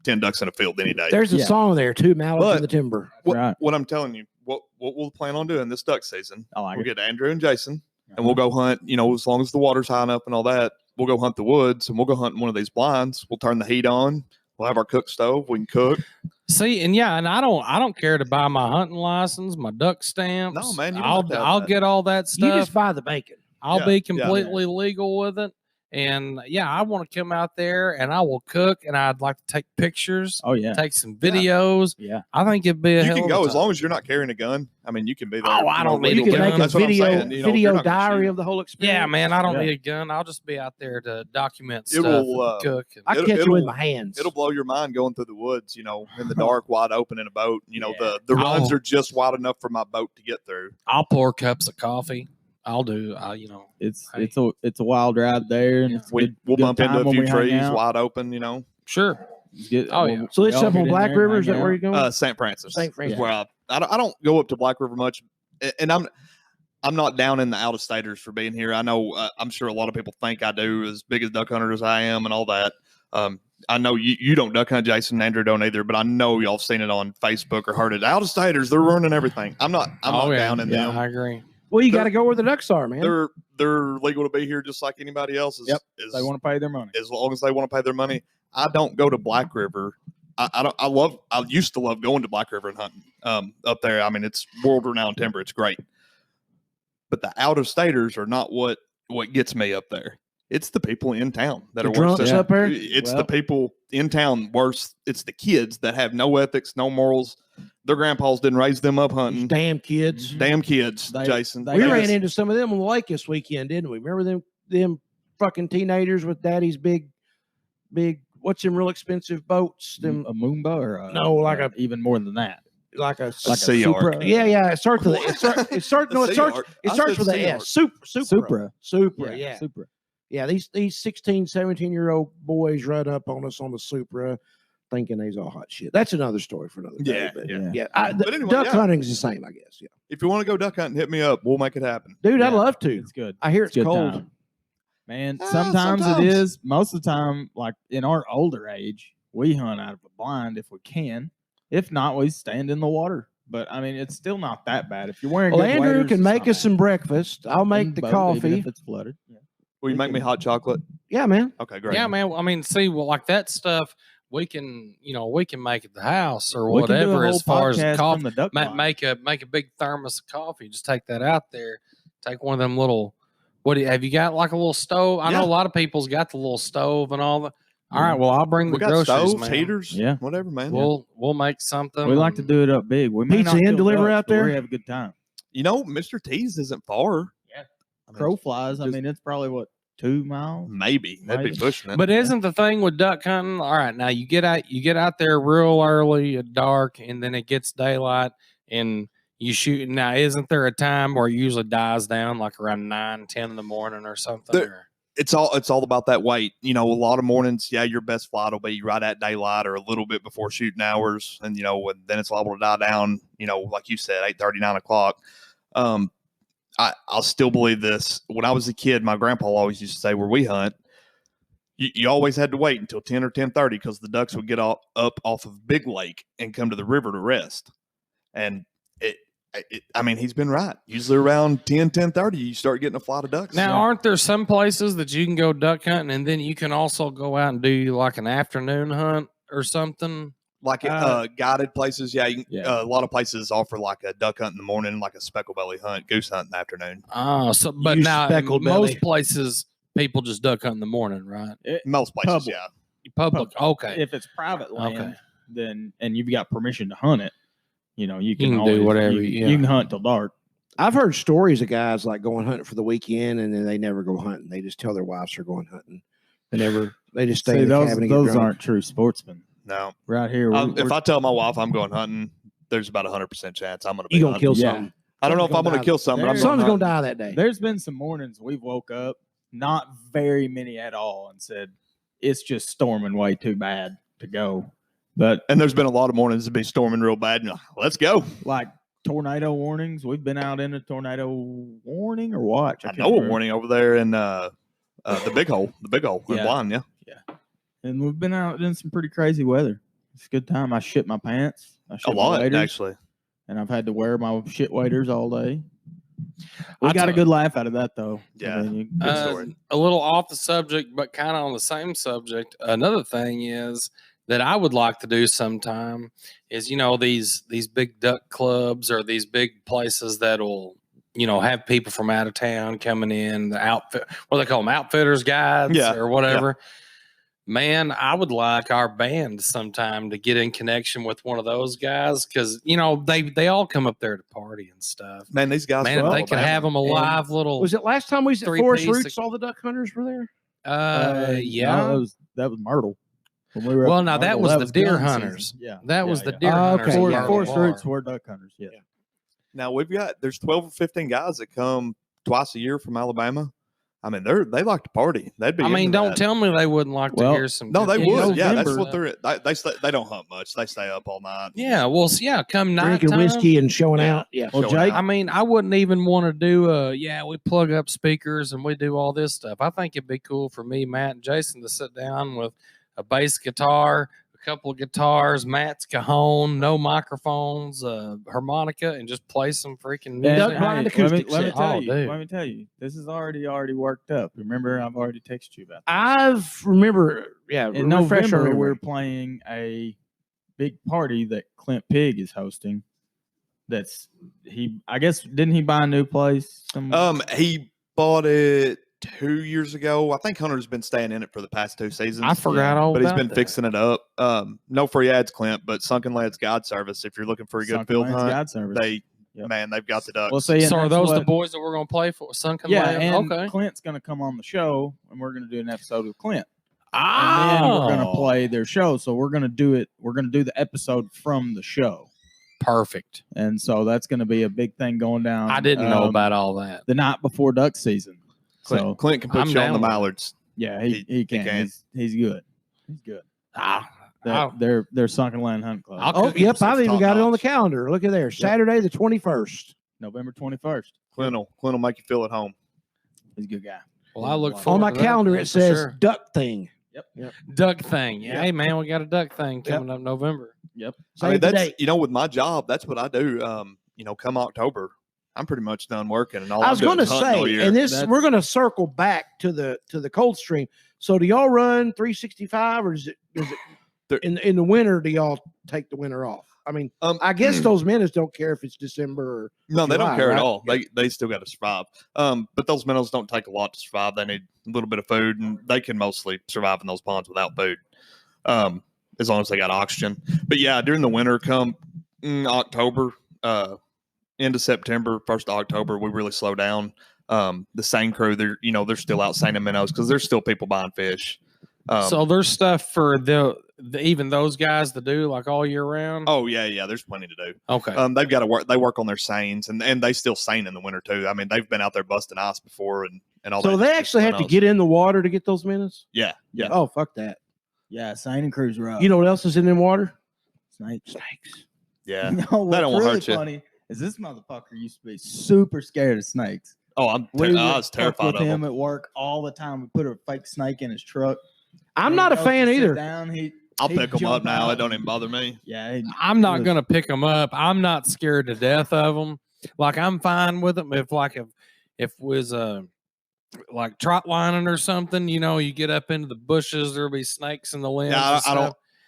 10 ducks in a field any day. There's a song there, 2 mallards in the timber. What I'm telling you, what we'll plan on doing this duck season, we'll get Andrew and Jason, and we'll go hunt. As long as the water's high enough and all that, we'll go hunt the woods, and we'll go hunt in one of these blinds. We'll turn the heat on. We'll have our cook stove. We can cook. See, and I don't care to buy my hunting license, my duck stamps. No, man, you I'll get all that stuff. You just buy the bacon. I'll be completely legal with it. And I want to come out there and I will cook, and I'd like to take pictures. Oh yeah, take some videos. Yeah, I think it'd be a hell You can of a go time. as long as you're not carrying a gun. I mean, you can be there. Oh, I don't need You a can gun. make a That's what I'm saying. video diary of the whole experience. Yeah, man, I don't need a gun. I'll just be out there to document stuff. will, and cook. I can catch you with my hands. It'll blow your mind going through the woods, in the dark, wide open in a boat. The runs are just wide enough for my boat to get through. I'll pour cups of coffee. I'll do. It's Hey. it's a wild ride there, and Yeah. it's We'll good bump into time a when few we hang trees out. wide open, you know. Sure. Get- Oh, we- yeah. So we this all up get on in Black there and River, is hang that where out. you're going? St. Francis. St. Francis. Where I don't go up to Black River much, and I'm not down in the out of staters for being here. I know I'm sure a lot of people think I do, as big as duck hunter as I am and all that. I know you don't duck hunt, Jason, and Andrew don't either, but I know y'all have seen it on Facebook or heard it. Out of staters, they're ruining everything. I'm not down in them. I agree. Well, you got to go where the ducks are, man. They're legal to be here just like anybody else. Yep. They want to pay their money. As long as they want to pay their money. I don't go to Black River. I used to love going to Black River and hunting up there. I mean, it's world renowned timber. It's great. But the out of staters are not what gets me up there. It's the people in town that The are drunks worse. up there? It's Well- the people in town worse. It's the kids that have no ethics, no morals. Their grandpas didn't raise them up hunting. Damn kids. Damn kids, They- Jason. they We just- ran into some of them on the lake this weekend, didn't we? Remember them fucking teenagers with daddy's big, what's them real expensive boats? Them a Moomba or No, like a- even more than that. like a Like a sea Supra. arc. Yeah. It starts with it starts A sea arc. it I starts said with an sea arc. S. Supra. Yeah. Supra. Yeah, these 16, 17-year-old boys run up on us on the Supra thinking they's all hot shit. That's another story for another day. Yeah, but yeah. The anyway, duck yeah. hunting's the same, I guess. Yeah. If you want to go duck hunting, hit me up. We'll make it happen. Dude, I'd Yeah. love to. It's good. I hear it's Good cold. time. Man, Ah, sometimes it sometimes. is. Most of the time, like in our older age, we hunt out of a blind if we can. If not, we stand in the water. But I mean, it's still not that bad. If you're wearing Well, good Andrew waders, can it's make not us bad. some breakfast. I'll make In the boat, even coffee. if it's flooded. Yeah. Will you We make me can- hot chocolate? Yeah, man. Okay, great. Yeah, man. I mean, see, well, like that stuff, we can make it the house or We can do a whatever whole as far as podcast coffee. from the duck blind. Make a big thermos of coffee. Just take that out there. Take one of them little. Have you got like a little stove? I know Yeah. a lot of people's got the little stove and all that. All Yeah. right, well, I'll bring We the got groceries, stoves, man. heaters, Yeah. whatever, man. We'll make something. We like to and- do it up big. We may Pizza not and kill deliver ducks, out but there? We have a good time. You know, Mr. T's isn't far. Yeah. I mean, Crow flies. I just- mean, it's probably what 2 miles. maybe that'd be Maybe. pushing it. But isn't the thing with duck hunting? All right, now you get out there real early at dark, and then it gets daylight, and you shoot. Now, isn't there a time where it usually dies down, like around 9, 10 in the morning or something? There- it's all about that weight. You know, a lot of mornings, yeah, your best flight will be right at daylight or a little bit before shooting hours, and then it's liable to die down. Like you said, 8:30, 9 o'clock. I'll still believe this. When I was a kid, my grandpa always used to say, where we hunt, you always had to wait until 10 or 10:30 because the ducks would get up off of Big Lake and come to the river to rest. And I mean, he's been right. Usually around 10, 10:30, you start getting a flight of ducks. Now, aren't there some places that you can go duck hunting, and then you can also go out and do like an afternoon hunt or something? Like guided places, yeah. Yeah. A lot of places offer like a duck hunt in the morning, like a speckle belly hunt, goose hunt in the afternoon. Oh, so but You now speckled most belly. places people just duck hunt in the morning, right? Most places, Public. yeah. Public, okay. If it's private land, Okay. then and you've got permission to hunt it, you can can do always, whatever, You, yeah. you can hunt till dark. I've heard stories of guys like going hunting for the weekend and then they never go hunting. They just tell their wives they're going hunting. They just stay See, in the those cabin and get those drunk. aren't true sportsmen. No, Right here, if I tell my wife I'm going hunting, there's about 100% chance I'm going to be You gonna hunting. kill Yeah. something. I don't know if I'm Something's going gonna to kill something, but I'm There's- going Something's to gonna die that day. there's been some mornings we've woke up, not very many at all, and said it's just storming way too bad to go. But And there's been a lot of mornings to be storming real bad. And let's go. like tornado warnings, we've been out in a tornado warning or watch. I can't know a remember. warning over there in the big hole in Yeah. Blind, yeah. And we've been out in some pretty crazy weather. It's a good time. I shit my pants. I A shit my lot, waders, actually. and I've had to wear my shit waders all day. We I got a tell- good laugh out of that though. Yeah. you- Good story. A little off the subject, but kind of on the same subject. Another thing is that I would like to do sometime is these big duck clubs or these big places that'll have people from out of town coming in, the outfit, what do they call them, outfitters guides Yeah, or whatever. Man, I would like our band sometime to get in connection with one of those guys because they all come up there to party and stuff. Man, these guys. Man, from if they could Alabama. have them a live little. Was it last time we was at Three Forest piece Roots? All the duck hunters were there. Yeah. no, that was Myrtle. When we were Well, up in now that Myrtle, was the deer gun hunters. season. Yeah, That was yeah, the yeah. deer hunters. okay, at Forest, yeah. Myrtle Forest Bar. Roots were duck hunters. Yeah. Now there's 12 or 15 guys that come twice a year from Alabama. I mean, they like to party. They'd be. I mean, into don't that. tell me they wouldn't like to Well, hear some. No, they good would. music. Yeah, that's November. what they don't hunt much. They stay up all night. Yeah, well, yeah, come Drinking nighttime. whiskey and showing Yeah. out. Yeah. Well, Showing Jake, out. I mean, I wouldn't even want to do we plug up speakers and we do all this stuff. I think it'd be cool for me, Matt, and Jason to sit down with a bass guitar, a couple of guitars, Matt's cajon, no microphones, harmonica, and just play some freaking music. Duck blind acoustic let me set. tell Oh, you. dude. Let me tell you. This is already worked up. Remember, I've already texted you about. In In November, we're playing a big party that Clint Pig is hosting. I guess didn't he buy a new place? He bought it 2 years ago. I think Hunter's been staying in it for the past 2 seasons. I forgot all but he's about been that. fixing it up. No free ads, Clint, but Sunken Lad's Guide Service. If you're looking for a good Sunken field Lands hunt, Guide Service. they've got the ducks. Well, see, So are that's those the what- boys that we're going to play for? Sunken Yeah, Land? and Okay. Clint's going to come on the show, and we're going to do an episode with Clint. Oh. And then we're going to play their show. So we're going to do it. We're going to do the episode from the show. Perfect. And so that's going to be a big thing going down. I didn't know about all that. the night before duck season. So Clint can put I'm you on down the with it. mallards. yeah, he can. can. He's good. He's good. Ah, They're Sunken Land Hunt Club. I'll Oh, cook yep. It's I've even got it on the top-notch. calendar. Look at there. Saturday the 21st. November 21st. Clint will make you feel at home. He's a good guy. well, I look forward On my to that, calendar, man, it for says sure. duck thing. duck thing. Yeah. Yep. Hey, man, we got a duck thing coming up November. Yep. I mean, Save the that's date. with my job, that's what I do. Come October, I'm pretty much done working, and all I was going to say, and we're going to circle back to the cold stream. So do y'all run 365, or is it There- in the winter? Do y'all take the winter off? I mean, I guess those minnows don't care if it's December or no, they don't July, care right? at all. They still got to survive. But those minnows don't take a lot to survive. They need a little bit of food, and they can mostly survive in those ponds without food, as long as they got oxygen. But yeah, during the winter, come October, into September, 1st of October, we really slow down. The seine crew, they're still out seining minnows because there's still people buying fish. So there's stuff for the even those guys to do like all year round. Oh yeah, there's plenty to do. Okay. They've got to work. They work on their seines, and they still seine in the winter too. I mean, they've been out there busting ice before and all that. so they just actually have to minnows. get in the water to get those minnows. Yeah. Oh, fuck that. Yeah, Sign and Cruise Road. You know what else is in the water? Snakes. Snakes. Yeah. You know what's don't wanna really hurt you. funny is this motherfucker used to be super scared of snakes. Oh, I I was was terrified with of him them. at work all the time. We put a fake snake in his truck. I'm He not a goes to fan sit either. Down, I'll he'd pick them up jump now. out It don't and- even bother me. Yeah, I'm not was- gonna pick them up. I'm not scared to death of them. Like I'm fine with them if it was like trot lining or something. You get up into the bushes, there'll be snakes in the limbs. Yeah, and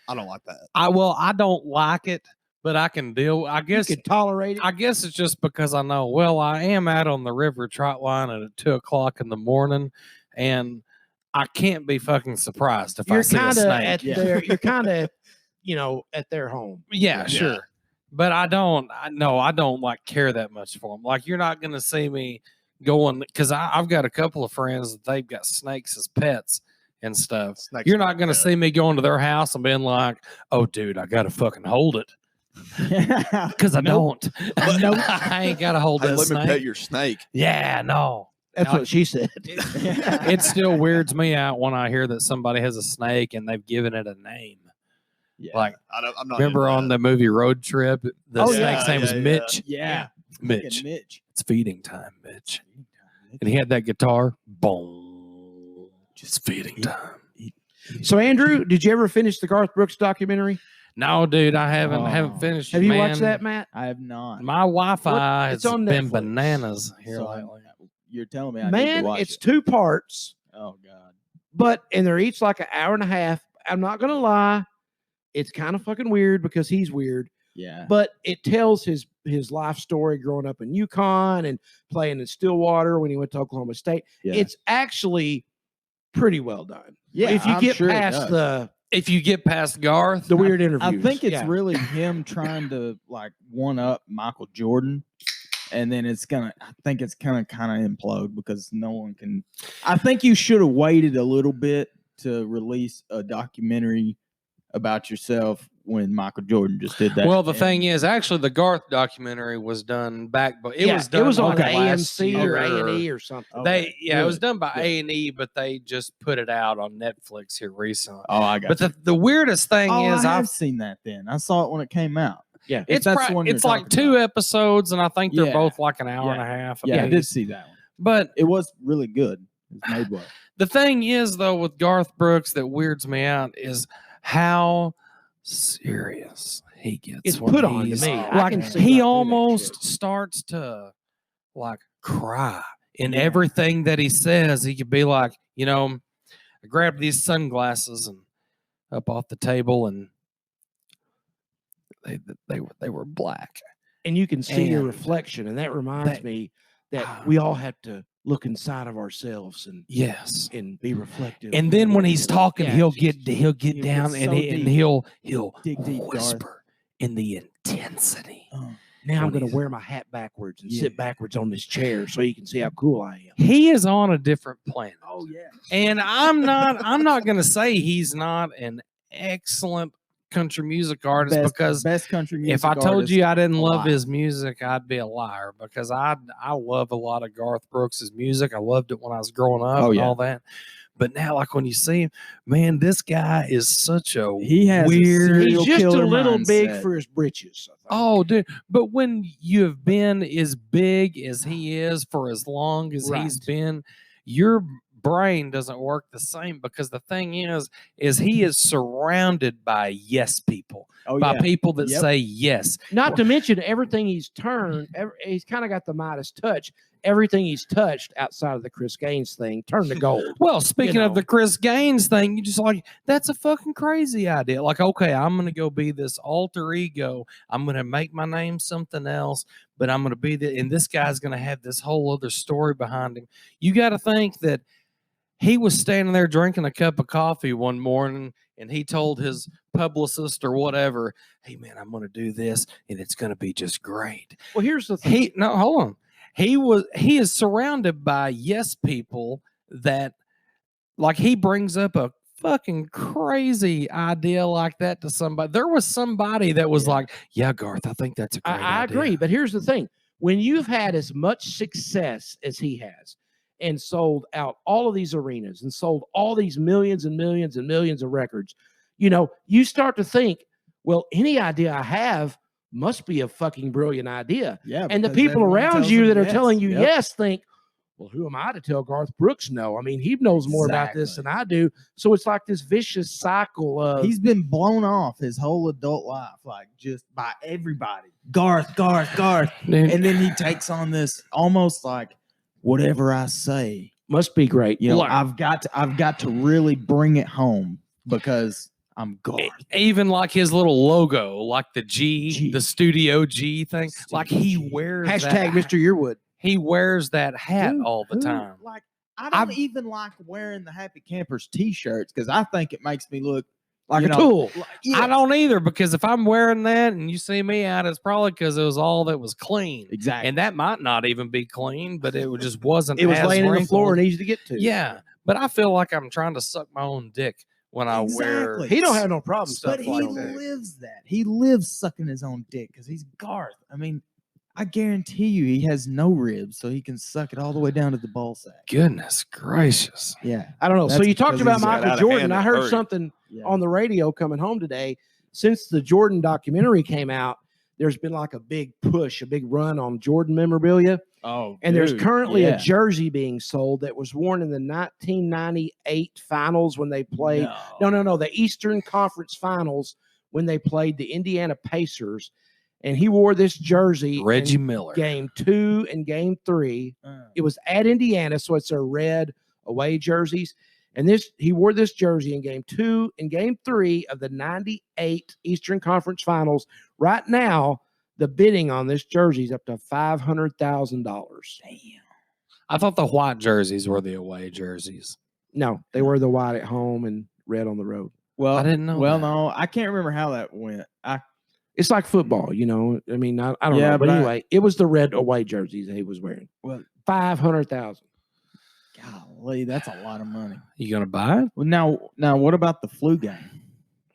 I don't like that. I don't like it, but I can deal. I You guess could tolerate it. I guess it's just because I know. Well, I am out on the river trot lining at 2:00 in the morning, and I can't be fucking surprised if I You're see a kind of snake. at their. You're kind of, at their home. Yeah, Yeah. sure. But I don't like care that much for them. Like you're not going to see me going because I've got a couple of friends that they've got snakes as pets and stuff. Snakes You're are not going to bad. see me going to their house and being like, "Oh, dude, I got to fucking hold it," because I Nope. don't. I ain't got to hold Hey, that let me pet snake. your snake. Yeah, no. That's Now- what she said. It still weirds me out when I hear that somebody has a snake and they've given it a name. Yeah. Like, I'm not. remember into on that. the movie Road Trip, the Oh, snake's yeah, name was yeah, Mitch. Yeah. Mitch. Mitch. It's feeding time, Mitch. And he had that guitar. Boom. Just feeding time. So, Andrew, did you ever finish the Garth Brooks documentary? No, dude, I haven't Oh. finished. Have you man. watched that, Matt? I have not. My Wi-Fi It's has on been Netflix. bananas here So, lately. You're telling me I need Man, to watch it's it. 2 parts, Oh God. and they're each like an hour and a half. I'm not gonna lie, it's kind of fucking weird because he's weird, Yeah. but it tells his life story growing up in Yukon and playing in Stillwater when he went to Oklahoma State. Yeah. It's actually pretty well done. Yeah, if you I'm get sure it past does. If you get past Garth, the weird interviews, I think it's yeah. really him trying to like one up Michael Jordan, and then I think it's gonna kind of implode because no one can. I think you should have waited a little bit to release a documentary about yourself when Michael Jordan just did that. Well, the And- thing is, actually, the Garth documentary was done back, but it was done. It was on like the last AMC or year. A&E or something. Okay, It was good, done by good. A&E, but they just put it out on Netflix here recently. Oh, I got. But the weirdest thing is, I have seen that. Then I saw it when it came out. Yeah. it's that's the one you're it's like talking 2 about. episodes, and I think they're Yeah. both like an hour and a half. Yeah, I did apiece. see that one. But It was really good. It was made well. the thing is, though, with Garth Brooks that weirds me out is how serious he gets. It's when put on to he's- me. I Like can see right through he that almost shit. starts to like cry in Yeah. everything that he says. He could be like, I grabbed these sunglasses and up off the table, and they were black. And you can see your And reflection, and that reminds that- me that we all have to look inside of ourselves and Yes. be reflective. And then when he's talking, Yeah, he'll it's get just- down gets and so and deep. he'll Dig deep, Garth. whisper in the intensity. now I'm when going to he's- wear my hat backwards and Yeah. sit backwards on this chair so you can see how cool I am. He is on a different planet. Oh yeah. And I'm not going to say he's not an excellent country music artist, because best country music. if I told artist you I didn't love alive. his music, I'd be a liar, because I love a lot of Garth Brooks' music. I loved it when I was growing up Oh, and yeah. all that. But now, like when you see him, man, this guy is such a he has a weird. serial He's just a killer little big mindset. for his britches. I think. Oh, dude. But when you have been as big as he is for as long as he's Right. been, your brain doesn't work the same, because the thing is he is surrounded by yes people, Oh by yeah. people that Yep. say yes. Not to mention everything he's turned. He's kind of got the Midas touch. Everything he's touched outside of the Chris Gaines thing turned to gold. Well, speaking of know. the Chris Gaines thing, you just like, that's a fucking crazy idea. Like, okay, I'm going to go be this alter ego. I'm going to make my name something else, but I'm going to be and this guy's going to have this whole other story behind him. You got to think that he was standing there drinking a cup of coffee one morning, and he told his publicist or whatever, hey man, I'm going to do this and it's going to be just great. Well, here's the thing. Hold on. He is surrounded by yes people that, like, he brings up a fucking crazy idea like that to somebody. There was somebody that was like, yeah, Garth, I think that's a great I idea. agree, but here's the thing: when you've had as much success as he has, and sold out all of these arenas, and sold all these millions and millions and millions of records, you start to think, well, any idea I have must be a fucking brilliant idea. Yeah. And the because people everyone around tells you him that are yes. telling you Yep. yes think, well, who am I to tell Garth Brooks no? I mean, he knows more about this than Exactly. I do. So it's like this vicious cycle of He's been blown off his whole adult life, like just by everybody. Garth. Dude, And then he takes on this almost like whatever I say. must be great. You know, Like- I've got to really bring it home because I'm Garth. even like his little logo, like the G. the Studio G thing, like he Studio G. wears Hashtag that, Mr. Yearwood. he wears that hat Dude, all the who- time. Like I don't I've- even like wearing the Happy Campers t-shirts because I think it makes me look Like you a know, tool. I don't either, because if I'm wearing that and you see me out, it's probably because it was all that was clean. Exactly. And that might not even be clean, but it just wasn't. It was as laying in the floor wrinkled. and easy to get to. Yeah, but I feel like I'm trying to suck my own dick when I wear. Exactly. He don't have no problem Stuff But stuff he like that. lives that. He lives sucking his own dick because he's Garth. I mean, I guarantee you he has no ribs, so he can suck it all the way down to the ball sack. Goodness gracious! Yeah. I don't know. So That's you talked because about he's got Michael out of Jordan. hand I in a heard hurry. something Yeah. on the radio coming home today. Since the Jordan documentary came out, there's been like a big push, a big run on Jordan memorabilia. Oh, And there's dude, currently yeah. a jersey being sold that was worn in the 1998 finals when they played. No, the Eastern Conference Finals when they played the Indiana Pacers. And he wore this jersey Reggie in Miller. game 2 and game 3. It was at Indiana, so it's their red away jerseys. And he wore this jersey in game 2 and game 3 of the 98 Eastern Conference Finals. Right now, the bidding on this jersey is up to $500,000. Damn. I thought the white jerseys were the away jerseys. No, they wear the white at home and red on the road. Well, I didn't know Well, that. no, I can't remember how that went. It's like football, I mean, I don't Yeah, know. But but anyway, it was the red away jerseys that he was wearing. Well, 500,000. golly, that's a lot of money. You gonna buy it? Well, now, what about the flu game?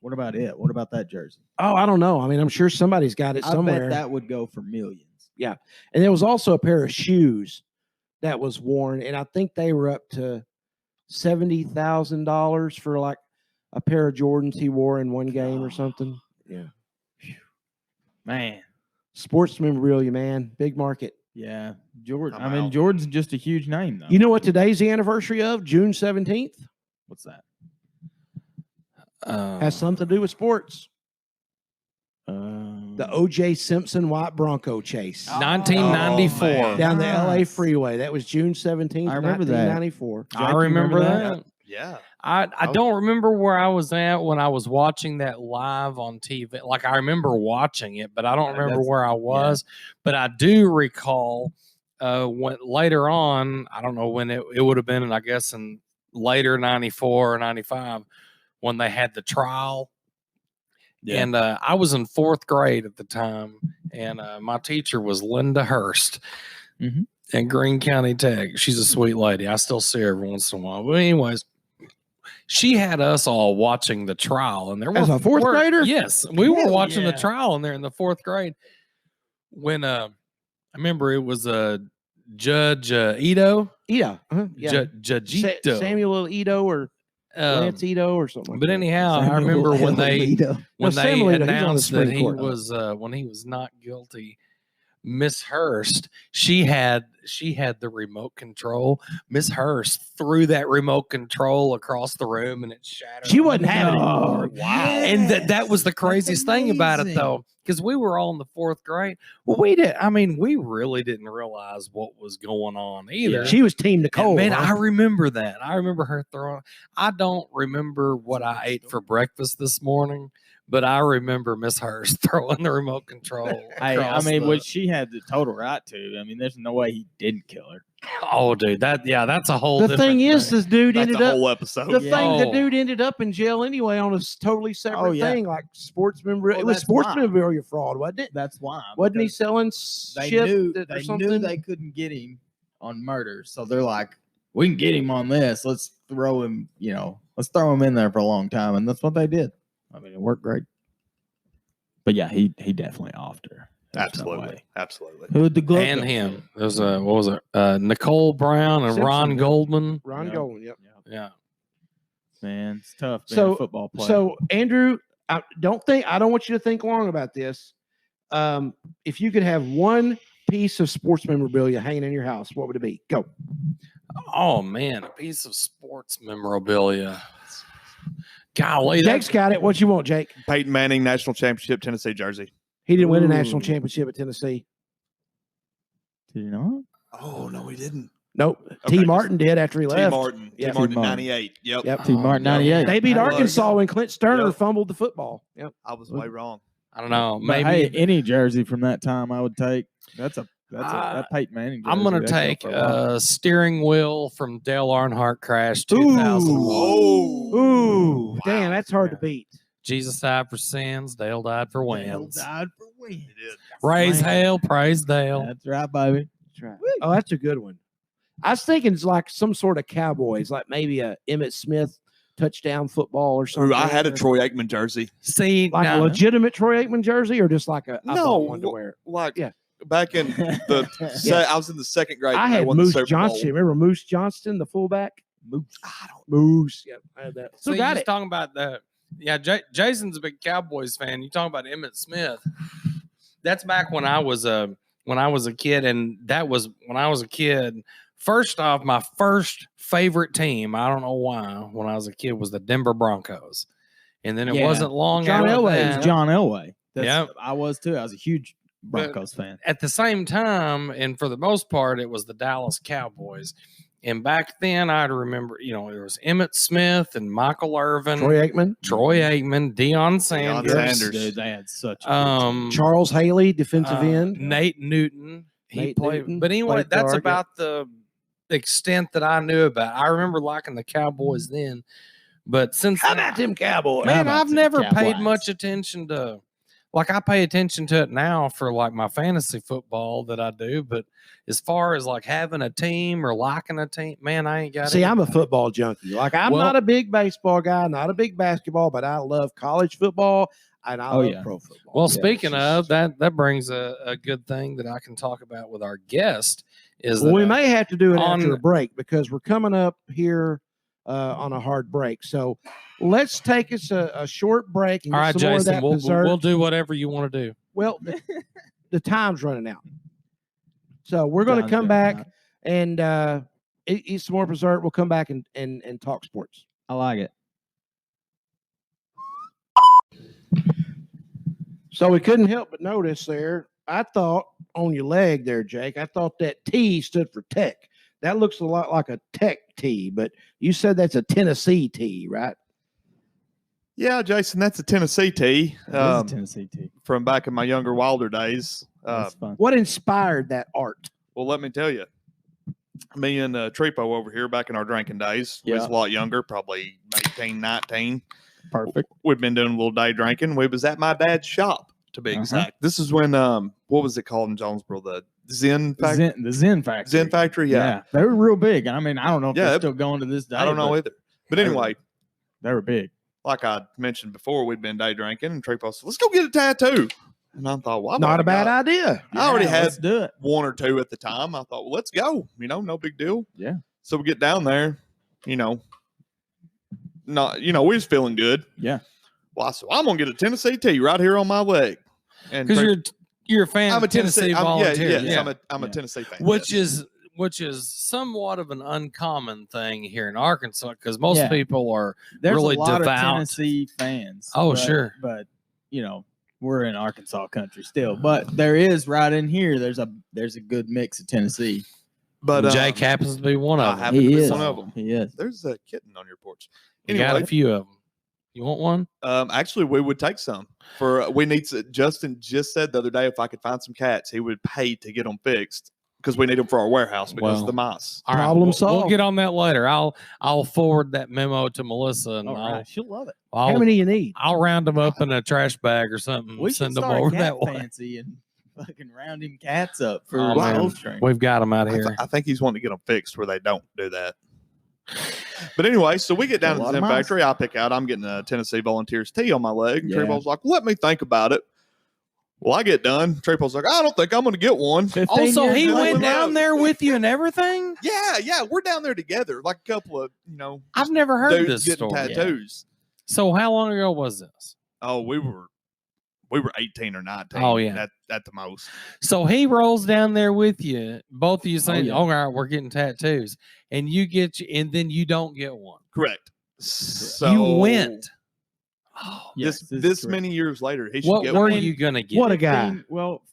What about it? What about that jersey? Oh, I don't know. I mean, I'm sure somebody's got it I somewhere. bet that would go for millions. And there was also a pair of shoes that was worn, and I think they were up to $70,000 for like a pair of Jordans he wore in one game or something. Yeah. Man. Sports memorabilia, man. Big market. Yeah. Jordan. I'm I mean, out. Jordan's just a huge name, though. You know what today's the anniversary of? June 17th. What's that? Has something to do with sports. The O.J. Simpson White Bronco chase 1994. man. down the L.A. Nice. freeway. That was June 17th, I remember that. 1994. I you remember remember that. Yeah. I don't remember where I was at when I was watching that live on TV. Like I remember watching it, but I don't remember that's- where I was. But I do recall when later on, I don't know when it would have been, I guess in later 94 or 95 when they had the trial. Yeah. And I was in 4th grade at the time, and my teacher was Linda Hurst Mhm. in Greene County Tech. She's a sweet lady. I still see her every once in a while. But anyways, she had us all watching the trial, and there As were a fourth grader? Yes, we were Hell watching the yeah. trial, and they're in the 4th grade. When I remember it was Judge Ito, Yeah. Yeah. Judge Ito. Samuel Ito or Lance Ito or something like But that. anyhow, I remember when they No, when they Samuel Ito, he's on the announced that Supreme he Court. was when he was not guilty, Miss Hurst, she had the remote control. Miss Hurst threw that remote control across the room and it shattered. She wasn't having it. Oh, Wow. And that was the craziest thing about it amazing. though, because we were all in the 4th grade. Well, we really didn't realize what was going on either. She was Team And Nicole. man, huh? I remember that. I remember her throwing. I don't remember what I ate for breakfast this morning, but I remember Miss Hurst throwing the remote control. Hey, I across mean, the- what she had the total right to. I mean, there's no way he didn't kill her. oh, dude, that's a whole. The different thing is, thing. this dude That's ended a up. whole episode. The Yeah. thing, the Oh. dude ended up in jail anyway on a totally separate yeah. thing, like sports memorabilia. Well, It was that's sports why. memorabilia fraud, wasn't it? That's why. Wasn't he because selling They shit knew or they something? knew they couldn't get him on murder, so they're like, we can get him on this. Let's throw him. Let's throw him in there for a long time, and that's what they did. I mean, it worked great. But yeah, he definitely offed her. There's no Absolutely. way. Absolutely. Who would the glove and go him. to? There's what was it? Nicole Brown and Ron Simpson. Goldman. Ron Yeah. Goldman, yep. Yeah. Man, it's tough being So- a football player. So Andrew, I don't want you to think long about this. If you could have one piece of sports memorabilia hanging in your house, what would it be? Go. Oh man, a piece of sports memorabilia. Golly, Jake's got it. What you want, Jake? Peyton Manning National Championship Tennessee jersey. He didn't win a national Ooh. championship at Tennessee. Did you know? Oh no, he didn't. Nope. Okay, T. Martin did after he T. left. Martin. Yeah. T. Martin T. in Martin. '98. Yep. Yep. T. Martin, 98. They beat That was- Arkansas when Clint Sterner Yep. fumbled the football. Yep. I was way wrong. I don't know. But Maybe hey, any jersey from that time, I would take. That Peyton Manning. I'm jersey, gonna that'd go take for a while. a steering wheel from Dale Earnhardt Crash 2001. Oh. Ooh, damn, that's hard to beat. Jesus died for sins. Dale died for Dale wins. died for wins. He did. Raise Man. hail, praise Dale. That's right, baby. That's right. Oh, that's a good one. I was thinking it's like some sort of Cowboys, like maybe a Emmitt Smith touchdown football or something. Ooh, I had a Troy Aikman jersey. See, like now, a legitimate Troy Aikman jersey, or just like a I No, bought one to wear. Like Yeah. back in the I was in the 2nd grade. I when they had won the Moose Super Johnston. Bowl. Remember Moose Johnston, the fullback? Moose. Yep, I had that. so So you got just it. talking about the Jason's a big Cowboys fan. You talking about Emmitt Smith? That's back when I was a kid, and that was when I was a kid. First off, my first favorite team, I don't know why, when I was a kid, was the Denver Broncos. And then it Yeah. wasn't long John after Elway. It that. was John Elway. Yep. I was too. I was a huge But- Broncos fan. At the same time, and for the most part, it was the Dallas Cowboys. And back then, I'd remember, there was Emmitt Smith and Michael Irvin, Troy Aikman, Troy Aikman, Deion Sanders, Sanders. Dude, they had such. A good team. Charles Haley, defensive end. Nate Newton. He Nate played, Newton but anyway, played that's guard, yeah. about the extent that I knew about. I remember liking the Cowboys then, but since How then- about them Cowboys? man, about I've the never paid Cowboys? much attention to like I pay attention to it now for like my fantasy football that I do, but as far as like having a team or liking a team, man, I ain't got. See, I'm a anybody. football junkie. Like I'm Well- not a big baseball guy, not a big basketball, but I love college football and I love pro football. Well, Yeah, speaking it's of just- that brings a good thing that I can talk about with our guest is well, that we may have to do it after on- a break because we're coming up here on a hard break. So let's take us a short break and all get right, some more of Jason, that we'll dessert. do whatever you want to do. Well, the time's running out. So we're going to Time's come running back out. and eat some more dessert. We'll come back and talk sports. I like it. So we couldn't help but notice there. I thought on your leg there, Jake, I thought that T stood for tech. That looks a lot like a tech T, but you said that's a Tennessee T, right? Yeah, Jason, that's a Tennessee tea That is a Tennessee tea. from back in my younger, wilder days. That's fun. What inspired that art? Well, let me tell you, me and Trepo over here back in our drinking days, we was Yeah. a lot younger, probably 18, 19. Perfect. We've been doing a little day drinking. We was at my dad's shop, to be Uh-huh. exact. This is when, what was it called in Jonesboro? The Zen Factory? The Zen Factory. Zen Factory, yeah. They were real big. I mean, I don't know if Yeah, they're it- still going to this day. I don't know but either. But they were- anyway, They were big. like I mentioned before, we'd been day drinking, and Trepo said, let's go get a tattoo. And I thought, well, I've Not a already bad got idea. I already had Let's do it. one or two at the time. I thought, well, let's go. No big deal. Yeah. So we get down there, not, we was feeling good. Yeah. Well, I said, I'm gonna get a Tennessee tea right here on my leg. And Because you're a fan I'm of a Tennessee volunteer, I'm a Tennessee fan. which yes. is somewhat of an uncommon thing here in Arkansas because most Yeah. people are There's really a lot devout. of Tennessee fans. Oh, but- sure. But we're in Arkansas country still. But there is right in here. There's a good mix of Tennessee. But Jake happens to be one I of them. happen to He be is one of them. He is. There's a kitten on your porch. You got Anyway, a few of them. You want one? actually, we would take some. We need to. Justin just said the other day if I could find some cats, he would pay to get them fixed because we need them for our warehouse because Well, of the mice. All right, Problem we'll solved. get on that later. I'll forward that memo to Melissa and All right. She'll love it. How many you need? I'll round them up in a trash bag or something. We Send should them start over cat that way. fancy and fucking rounding cats up for Oh, the man. Gulf Stream. We've got them out I, here. I think he's wanting to get them fixed where they don't do that. But anyway, so we get down A to lot the of Zen mice. Factory. I pick out, I'm getting a Tennessee Volunteers tee on my leg. And Yeah. Trepo's like, let me think about it. Well, I get done. Trepo's like, I don't think I'm going to get one. 15 Also, years he later. went later. down there with you and everything. Yeah, we're down there together, like a couple of, I've never heard dudes this getting story. tattoos. So how long ago was this? Oh, we were 18 or 19. Oh, yeah. At the most. So he rolls down there with you, both of you saying, yeah. "All right, we're getting tattoos," and and then you don't get one. Correct. So You went. Oh, Yes, this correct. many years later, he should what get were one. you gonna get? What a guy.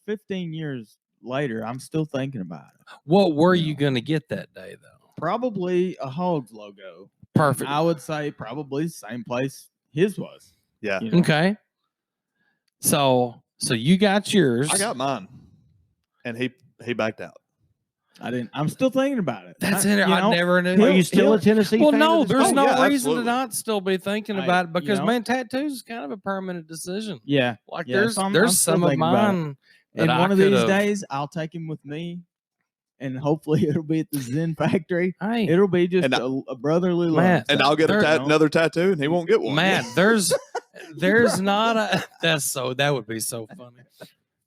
15 years later, I'm still thinking about it. What were Yeah. you gonna get that day though? Probably a Hogs logo. Perfect. I would say probably the same place his was. Yeah. you know. Okay. So you got yours. I got mine. And he backed out. I didn't. I'm still thinking about it. That's I, it. you I know, never knew. Are He'll- you still a he'll- Tennessee Well, fan? no, to this there's day? no yeah, reason absolutely. to not still be thinking I- about it you because know. man, tattoos is kind of a permanent decision. Yeah. Like Yeah, there's so I'm there's still some of thinking about it. mine. that And I one of these could've- days, I'll take him with me, and hopefully it'll be at the Zen Factory. Hey, It'll be just And a brotherly love. Matt, And I'll get There- another tattoo and he won't get one. Matt, there's not a that would be so funny.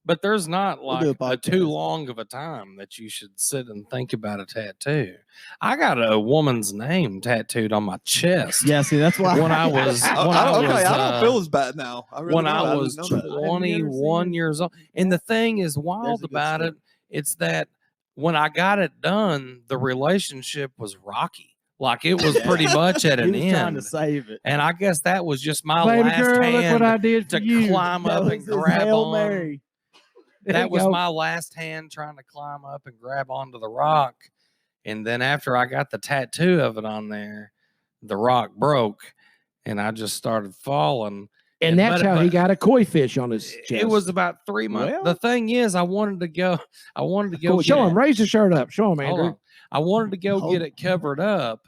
But there's not We'll do like a a too podcast. long of a time that you should sit and think about a tattoo. I got a woman's name tattooed on my chest. Yeah, see, that's why When I was Oh, when I was okay, I don't uh, feel as bad now. I really when don't. I didn't was know that. 21 years old. And the thing is wild good about story. it, it's that when I got it done, the relationship was rocky. Like it was pretty much at he an was trying to end. save it. And I guess that was just my Baby last girl, look what I hand did for to you. climb That up was and his grab Hail on. Mary. There That you was go. my last hand trying to climb up and grab onto the rock. And then after I got the tattoo of it on there, the rock broke and I just started falling. And that's but- how he but- got a koi fish on his chest. It was about 3 months. Well- The thing is, I wanted to go Cool. Show him. Raise the shirt up. Show him, Hold Andrew. on. I wanted to go Hold get on. it covered up,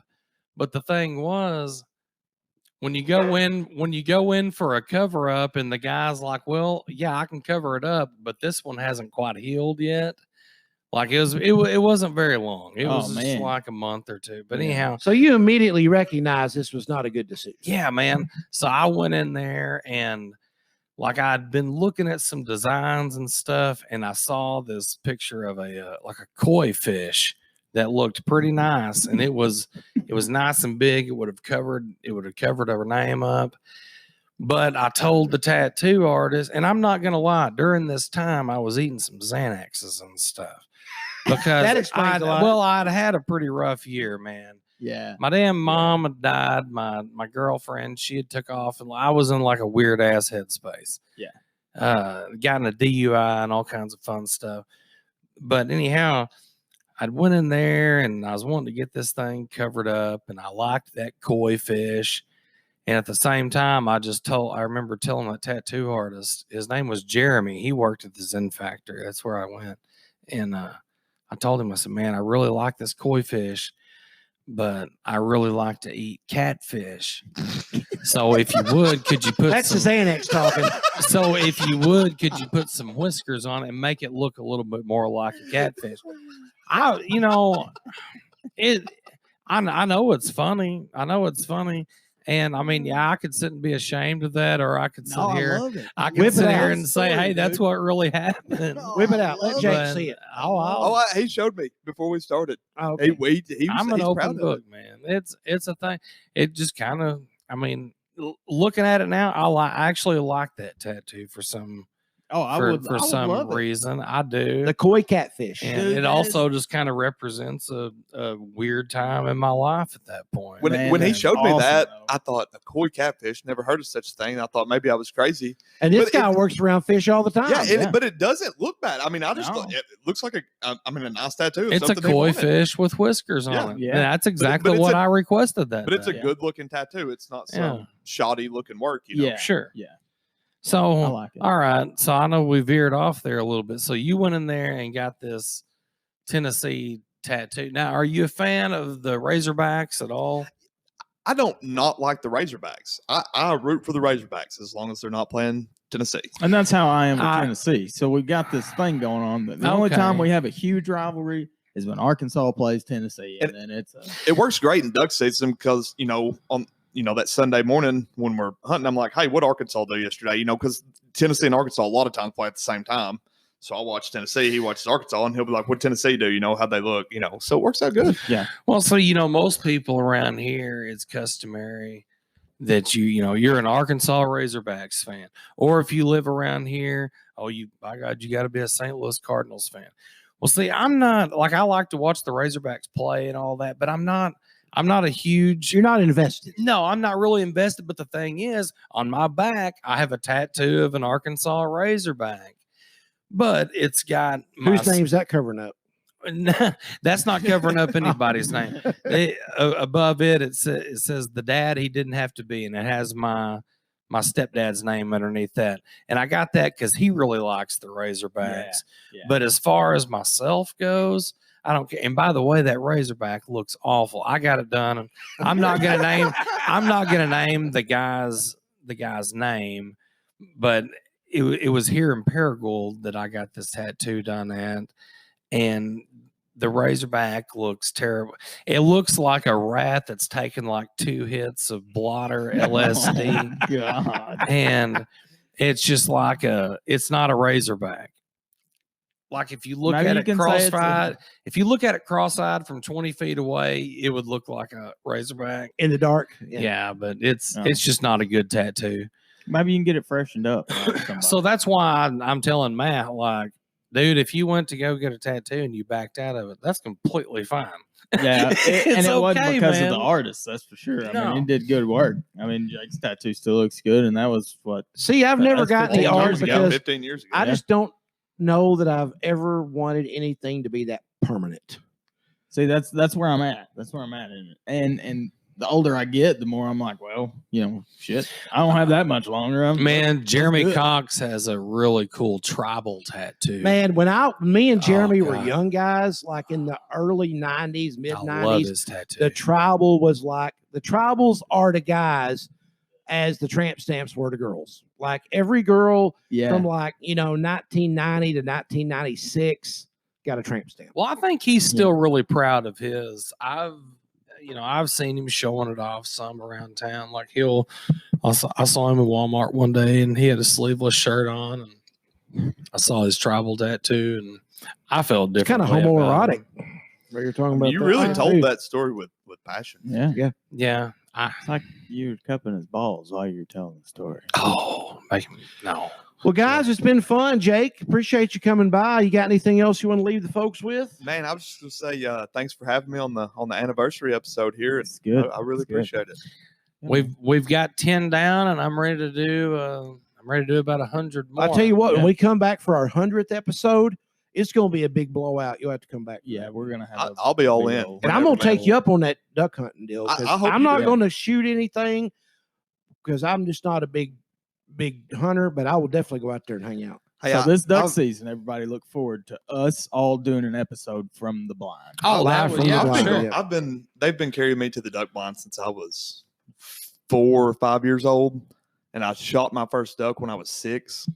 but the thing was, when you go in for a cover up and the guy's like, well, yeah, I can cover it up, but this one hasn't quite healed yet. Like it wasn't very long. It was just man. like a month or two. But Yeah. anyhow, So you immediately recognized this was not a good decision. yeah, man. So I went in there and like I'd been looking at some designs and stuff, and I saw this picture of a like a koi fish that looked pretty nice, and it was nice and big. It would have covered her name up. But I told the tattoo artist, and I'm not gonna lie, during this time I was eating some Xanaxes and stuff because That explains a lot. I'd had a pretty rough year, man. Yeah. My damn mom had died. My girlfriend, she had took off, and I was in like a weird ass headspace. Yeah. Got in a DUI and all kinds of fun stuff. But anyhow, I'd went in there and I was wanting to get this thing covered up, and I liked that koi fish. And at the same time, I remember telling that tattoo artist, his name was Jeremy. He worked at the Zen Factory. That's where I went. And I told him, I said, man, I really like this koi fish, but I really like to eat catfish. So if you would, could you put That's the Xanax talking. So if you would, could you put some whiskers on it and make it look a little bit more like a catfish? I know it's funny. And I mean, yeah, I could sit and be ashamed of that, or I could sit here. I could Whip it sit here out. and say, "Hey, that's what really happened." Whip it out. Let Jake But- see it. He showed me before we started. Oh, okay. I'm an he's open proud of book, it. man. It's a thing. It just kind of, I mean, looking at it now, I actually like that tattoo for some love it. reason. I do. The koi catfish. And Dude, it that also just kind of represents a weird time in my life at that point. When Man, when he that's showed me awesome, that, though. I thought a koi catfish. Never heard of such a thing. I thought maybe I was crazy. And this But guy works around fish all the time. But it doesn't look bad. I mean, I just No. thought it looks like a nice tattoo. of It's a something he koi wanted. fish with whiskers Yeah. on it. Yeah. And that's exactly it's what a- I requested that But it's a day. good looking tattoo. It's not some Yeah. shoddy looking work. You know? Yeah. Sure. Yeah. So, I like it. all right. So I know we veered off there a little bit. So you went in there and got this Tennessee tattoo. Now, are you a fan of the Razorbacks at all? I don't not like the Razorbacks. I root for the Razorbacks as long as they're not playing Tennessee. And that's how I am with I- Tennessee. So we got this thing going on. The only time Okay. we have a huge rivalry is when Arkansas plays Tennessee, and then it's It works great in duck season because on that Sunday morning when we're hunting, I'm like, hey, what Arkansas do yesterday? Because Tennessee and Arkansas a lot of times play at the same time. So I watch Tennessee, he watches Arkansas, and he'll be like, what Tennessee do? How'd they look? So it works out good. Well, so most people around here, it's customary that you're an Arkansas Razorbacks fan, or if you live around here, by God, you got to be a St. Louis Cardinals fan. Well, see, I'm not like I like to watch the Razorbacks play and all that, but I'm not a huge. You're not invested. No, I'm not really invested. But the thing is, on my back, I have a tattoo of an Arkansas Razorback, but it's got Whose name's that covering up? That's not covering up anybody's name. Above it says the dad he didn't have to be, and it has my stepdad's name underneath that. And I got that because he really likes the Razorbacks. Yeah. But as far as myself goes, I don't care. And by the way, that Razorback looks awful. I got it done, and I'm not gonna name the guy's name, but it was here in Paragould that I got this tattoo done at, and the Razorback looks terrible. It looks like a rat that's taken like 2 hits of blotter LSD, Oh, God. and it's just like it's not a Razorback. Like if you look Maybe at you it can say it's a- cross-eyed from 20 feet away, it would look like a Razorback. In the dark. Yeah, but it's Oh. just not a good tattoo. Maybe you can get it freshened up. by somebody. So that's why I'm telling Matt, like, dude, if you went to go get a tattoo and you backed out of it, that's completely fine. yeah, and It's it wasn't okay, because man. of the artist, that's for sure. I No. mean, he did good work. I mean, Jake's tattoo still looks good, and that was what. See, I've never That's gotten the 15 art years ago, because 15 years ago. I just don't know that I've ever wanted anything to be that permanent. See, that's where I'm at. That's where I'm at in it. And the older I get, the more I'm like, well, shit, I don't have that much longer. Man, Jeremy good. Cox has a really cool tribal tattoo. Man, when me and Jeremy were God. young guys, like in the early 90s, mid I love 90s, his tattoo. the tribal was like, the tribals are the guys as the tramp stamps were to girls. Like every girl Yeah. from 1990 to 1996 got a tramp stamp. Well, I think he's still really proud of his. I've seen him showing it off some around town. Like I saw him in Walmart one day and he had a sleeveless shirt on, and I saw his tribal tattoo, and I felt It's kind different. of homoerotic. What you're talking about? You that. really I told do. that story with passion. Yeah. Yeah. It's like you were cupping his balls while you're telling the story. No. Well, guys, it's been fun. Jake, appreciate you coming by. You got anything else you want to leave the folks with? Man, I was just gonna say thanks for having me on the anniversary episode here. It's good. I really It's good. appreciate it. We've got 10 down, and I'm ready to do about 100 more. I'll tell you what, Yeah. when we come back for our 100th episode, it's going to be a big blowout. You'll have to come back. for Yeah, that. we're gonna have. I'll be all big in. old- And I'm going to Whenever, take you up on that duck hunting deal. 'Cause I hope I'm you not do. going to shoot anything because I'm just not a big hunter, but I will definitely go out there and hang out. Hey, So this duck I'll- season, everybody look forward to us all doing an episode from the blind. Oh, Live that from was, the yeah, blind, sure. yeah. they've been carrying me to the duck blind since I was 4 or 5 years old, and I shot my first duck when I was 6.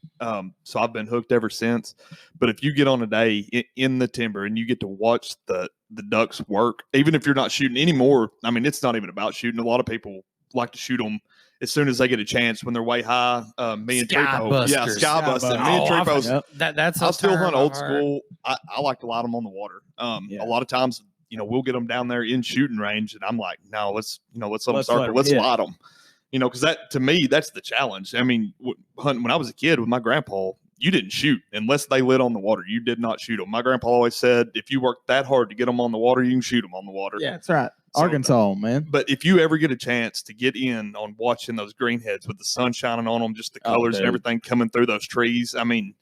So I've been hooked ever since. But if you get on a day in the timber and you get to watch the ducks work, even if you're not shooting anymore, I mean, it's not even about shooting. A lot of people like to shoot them as soon as they get a chance when they're way high. Me and Sky Trepo, busters. sky busting. Me and Oh, I've- Trepo's. That's a I'll still term hunt I've old heard. school. I like to light them on the water. Yeah. A lot of times, we'll get them down there in shooting range, and I'm like, no, let's let them Let's let circle. 'em Let's hit. light them. Because that, to me, that's the challenge. I mean, hunting when I was a kid with my grandpa, you didn't shoot unless they lit on the water. You did not shoot them. My grandpa always said, if you work that hard to get them on the water, you can shoot them on the water. Yeah, that's right. So- Arkansas, man. But if you ever get a chance to get in on watching those greenheads with the sun shining on them, just the Oh, colors and dude. everything coming through those trees, I mean,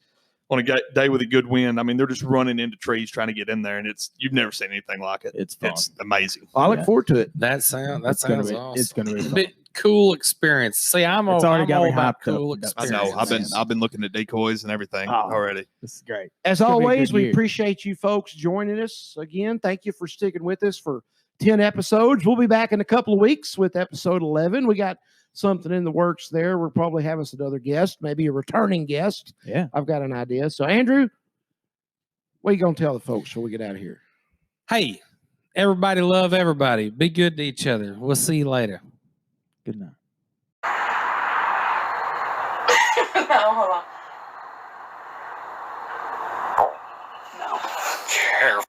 on a day with a good wind, I mean, they're just running into trees trying to get in there, and you've never seen anything like it. It's fun. It's amazing. I look Yeah. forward to it. That sounds It's gonna awesome. be fun. Bit cool experience. See, I'm It's all, already I'm got all me about hyped up cool with that. I experience. know. I've been looking at decoys and everything Oh. already. This is great. As gonna be a always, good we year. appreciate you folks joining us again. Thank you for sticking with us for 10 episodes. We'll be back in a couple of weeks with episode 11. We got something in the works there. We're probably having some other guests, maybe a returning guest. Yeah. I've got an idea. So, Andrew, what are you going to tell the folks before we get out of here? Hey, everybody love everybody. Be good to each other. We'll see you later. Good night. No, hold on. No.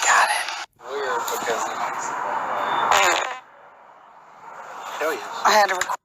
Got it. Weird because he makes it Hell yes. I had to record.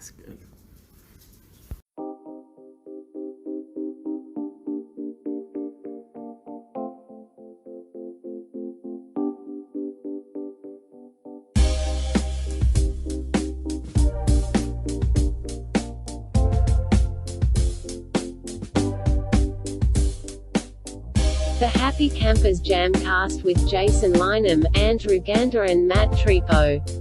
That's good. The Happy Campers JamCast with Jason Lynham, Andrew Gander and Matt Tripo.